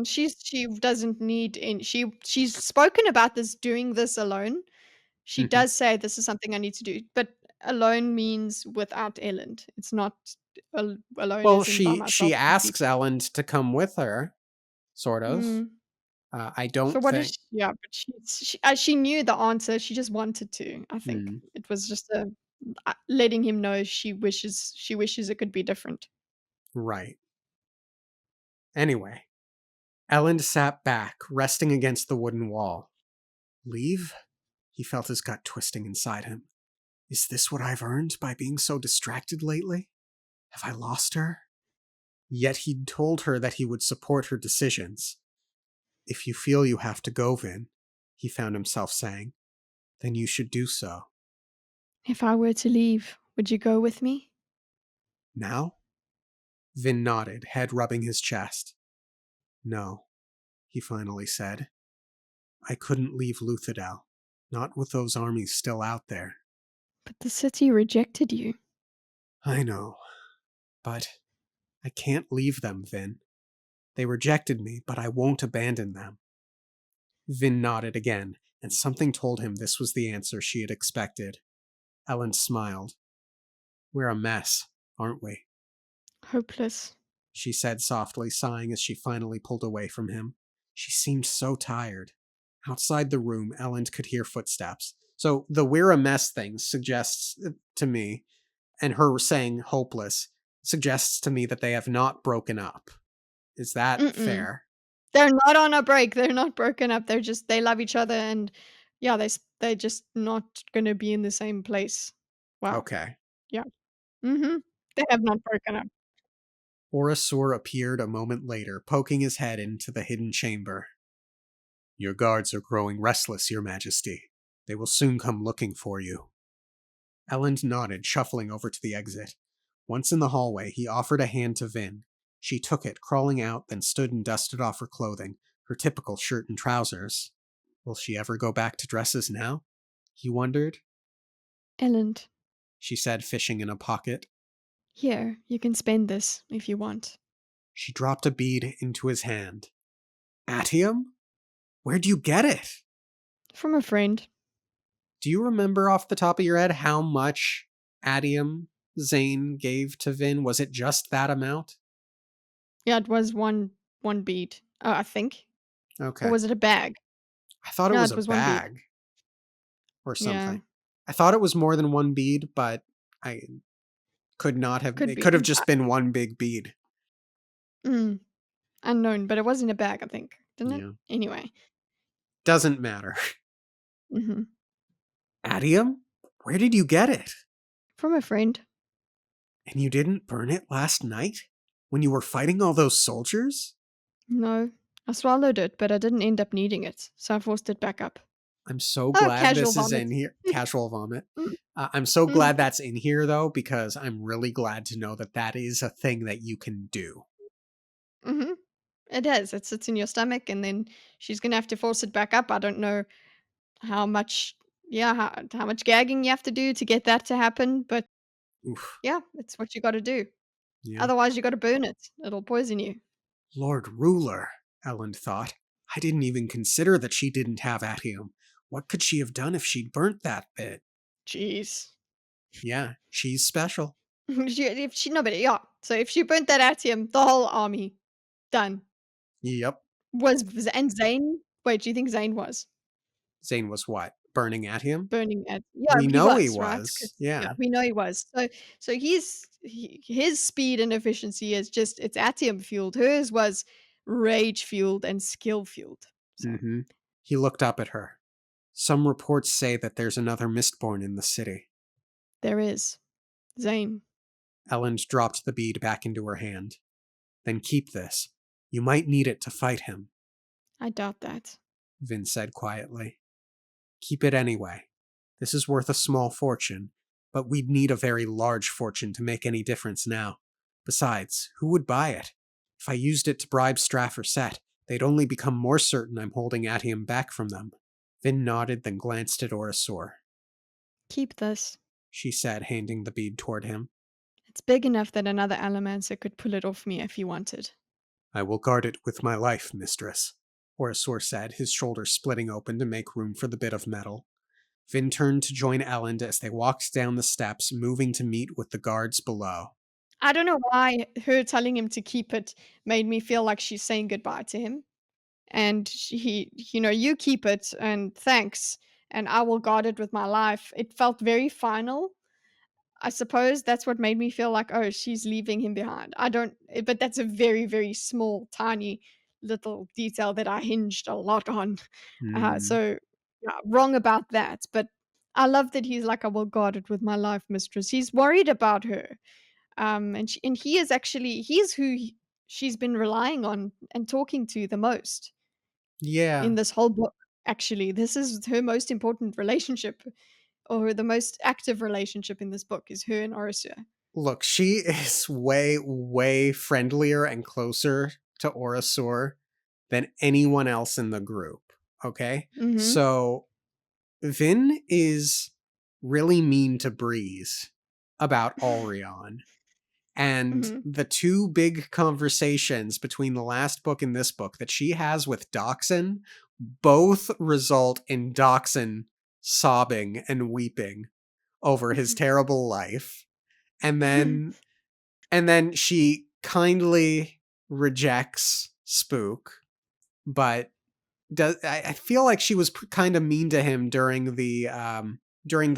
She doesn't need any she's spoken about this doing this alone. She Mhm. does say, "This is something I need to do," but alone means without Elend. It's not alone Well, as in by she myself asks completely. Ellen to come with her, sort of. Mm. I So don't what is think. yeah, but she knew the answer, she just wanted to, I think. Hmm, It was just letting him know she wishes it could be different. right. Anyway, Ellen sat back, resting against the wooden wall. Leave? He felt his gut twisting inside him. Is this what I've earned by being so distracted lately? Have I lost her? Yet he'd told her that he would support her decisions. If you feel you have to go, Vin, he found himself saying, then you should do so. If I were to leave, would you go with me? Now? Vin nodded, head rubbing his chest. No, he finally said. I couldn't leave Luthadel, not with those armies still out there. But the city rejected you. I know, but I can't leave them, Vin. They rejected me, but I won't abandon them. Vin nodded again, and something told him this was the answer she had expected. Ellen smiled. We're a mess, aren't we? Hopeless. She said softly, sighing as she finally pulled away from him. She seemed so tired. Outside the room, Ellen could hear footsteps. So the we're a mess thing suggests to me, and her saying hopeless suggests to me that they have not broken up. Is that Mm-mm. fair? They're not on a break, they're not broken up, they love each other and yeah, they're just not gonna be in the same place. Wow. Okay. Yeah. Mhm. They have not broken up. Orasur appeared a moment later, poking his head into the hidden chamber. Your guards are growing restless, Your Majesty. They will soon come looking for you. Elend nodded, shuffling over to the exit. Once in the hallway, he offered a hand to Vin. She took it, crawling out, then stood and dusted off her clothing, her typical shirt and trousers. Will she ever go back to dresses now? He wondered. Elend. She said, fishing in a pocket. Here, you can spend this if you want. She dropped a bead into his hand. Atium? Where'd you get it? From a friend. Do you remember off the top of your head how much atium Zane gave to Vin? Was it just that amount? Yeah, it was one bead, I think. Or Okay. was it a bag? I thought it No, was it a was one bead. bag or Yeah, something. I thought it was more than one bead, but I could not have. could It be. could have just been one big bead. Mm, unknown, but it was in a bag, I think, didn't it? Yeah. Anyway. Doesn't matter. Mhm. Atium? Where did you get it? From a friend. And you didn't burn it last night? When you were fighting all those soldiers? No, I swallowed it, but I didn't end up needing it, so I forced it back up. I'm so Oh, glad casual this is vomit. in here. Casual vomit. Mm, I'm so mhm, glad that's in here, though, because I'm really glad to know that that is a thing that you can do. mhm. It is. It sits in your stomach, and then she's gonna have to force it back up. I don't know how much, yeah, how much gagging you have to do to get that to happen, but Oof. yeah, it's what you gotta do. Yeah. Otherwise, you gotta burn it. It'll poison you. Lord Ruler, Ellen thought. I didn't even consider that she didn't have atium. What could she have done if she'd burnt that bit? Jeez. Yeah, she's special. If she no, but yeah. So if she burnt that atium, the whole army done. Yep. And Zane? Wait, do you think Zane was Zane was what? Burning atium? burning at? Yeah, We he know he was, right? 'Cause was. yeah, Yeah. we know he was. So his speed and efficiency is just it's atium fueled. Hers was rage fueled and skill fueled. So Mm-hmm. He looked up at her. Some reports say that there's another Mistborn in the city. there is Zane. Ellen dropped the bead back into her hand. Then keep this. You might need it to fight him, I doubt that. Vin said quietly. Keep it anyway. This is worth a small fortune, but we'd need a very large fortune to make any difference now. Besides, who would buy it? If I used it to bribe Straff or Set, they'd only become more certain I'm holding Atium back from them. Vin nodded, then glanced at Orasor. Keep this. She said, handing the bead toward him. It's big enough that another Allomancer could pull it off me if he wanted. I will guard it with my life, mistress, Orasor said, his shoulders splitting open to make room for the bit of metal. Vin turned to join Elend as they walked down the steps, moving to meet with the guards below. I don't know why her telling him to keep it made me feel like she's saying goodbye to him. And you keep it and thanks, and I will guard it with my life. It felt very final. I suppose that's what made me feel like, oh, she's leaving him behind. I don't, but that's a very, very small, tiny little detail that I hinged a lot on. Hmm. So, yeah, wrong about that. But I love that he's like, I will guard it with my life, mistress. He's worried about her. And he is actually, he's who she's been relying on and talking to the most Yeah. in this whole book. Actually, this is her most important relationship, or the most active relationship in this book is her and Orasir. Look, she is way, way friendlier and closer to Orasor than anyone else in the group. Okay? Mhm, So Vin is really mean to Breeze about Alrion. And mhm. the two big conversations between the last book and this book that she has with Doxson both result in Doxson sobbing and weeping over his terrible life. And then she kindly rejects Spook, but I feel like she was kind of mean to him during the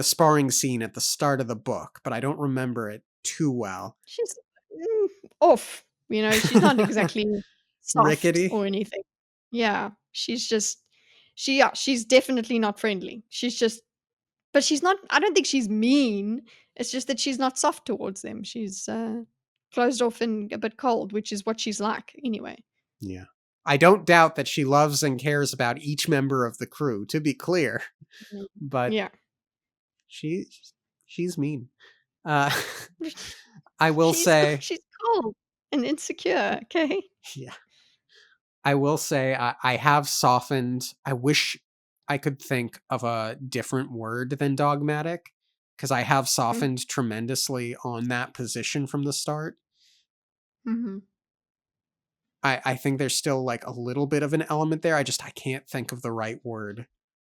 sparring scene at the start of the book, but I don't remember it too well. She's, mm, off, she's not exactly soft Rickety? or anything. Yeah, she's just she's definitely not friendly. She's just but she's not I don't think she's mean, it's just that she's not soft towards them. She's, closed off and a bit cold, which is what she's like anyway. Yeah. I don't doubt that she loves and cares about each member of the crew, to be clear, Mm. but Yeah. she she's mean. Uh I will say, She's cold and insecure, okay? yeah. I will say I have softened. I wish I could think of a different word than dogmatic, because I have Mm, softened tremendously on that position from the start. mhm. I think there's still like a little bit of an element there. I can't think of the right word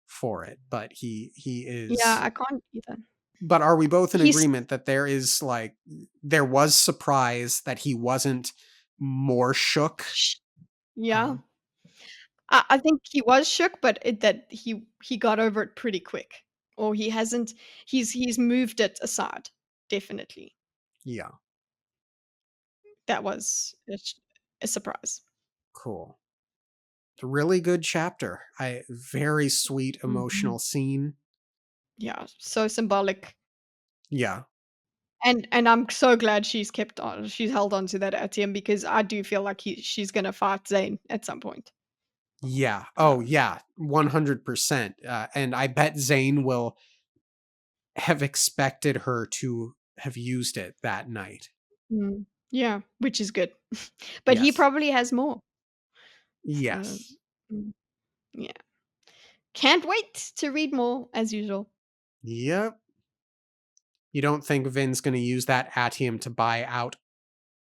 for it. But he Yeah, is. I can't either. But are we both in He's agreement that there is like there was surprise that he wasn't more shook? sh yeah. Um, I think he was shook, but that he got over it pretty quick. Or he hasn't he's moved it aside, definitely. yeah, That was a surprise. cool. Really good chapter. I very sweet Mhm. emotional scene. Yeah, so symbolic. Yeah. And I'm so glad she's held on to that atium because I do feel like she's gonna fight Zayn at some point. Yeah. Oh, Um, yeah. 100%. And I bet Zane will have expected her to have used it that night. yeah, which is good. But he Yes. probably has more. So, Yes. mm, yeah. Can't wait to read more as usual. Yep. You don't think Vin's going to use that atium to buy out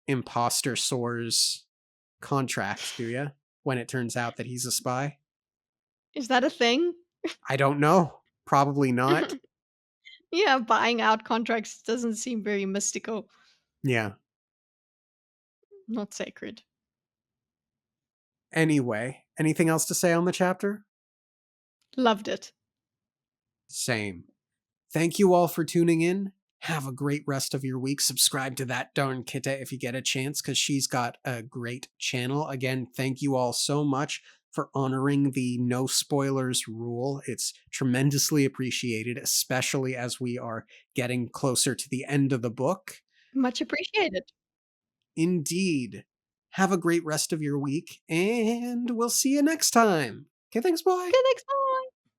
Imposter Soar's contract, do you? When it turns out that he's a spy? Is that a thing? I don't know. Probably not. Yeah, buying out contracts doesn't seem very mystical, Yeah. not sacred. Anyway, anything else to say on the chapter? Loved it. Same. Thank you all for tuning in. Have a great rest of your week. Subscribe to that darn Kitta if you get a chance, because she's got a great channel. Again, thank you all so much for honoring the no spoilers rule. It's tremendously appreciated, especially as we are getting closer to the end of the book. Much appreciated. Indeed. Have a great rest of your week, and we'll see you next time. Okay, thanks, bye. Okay, thanks. Bye.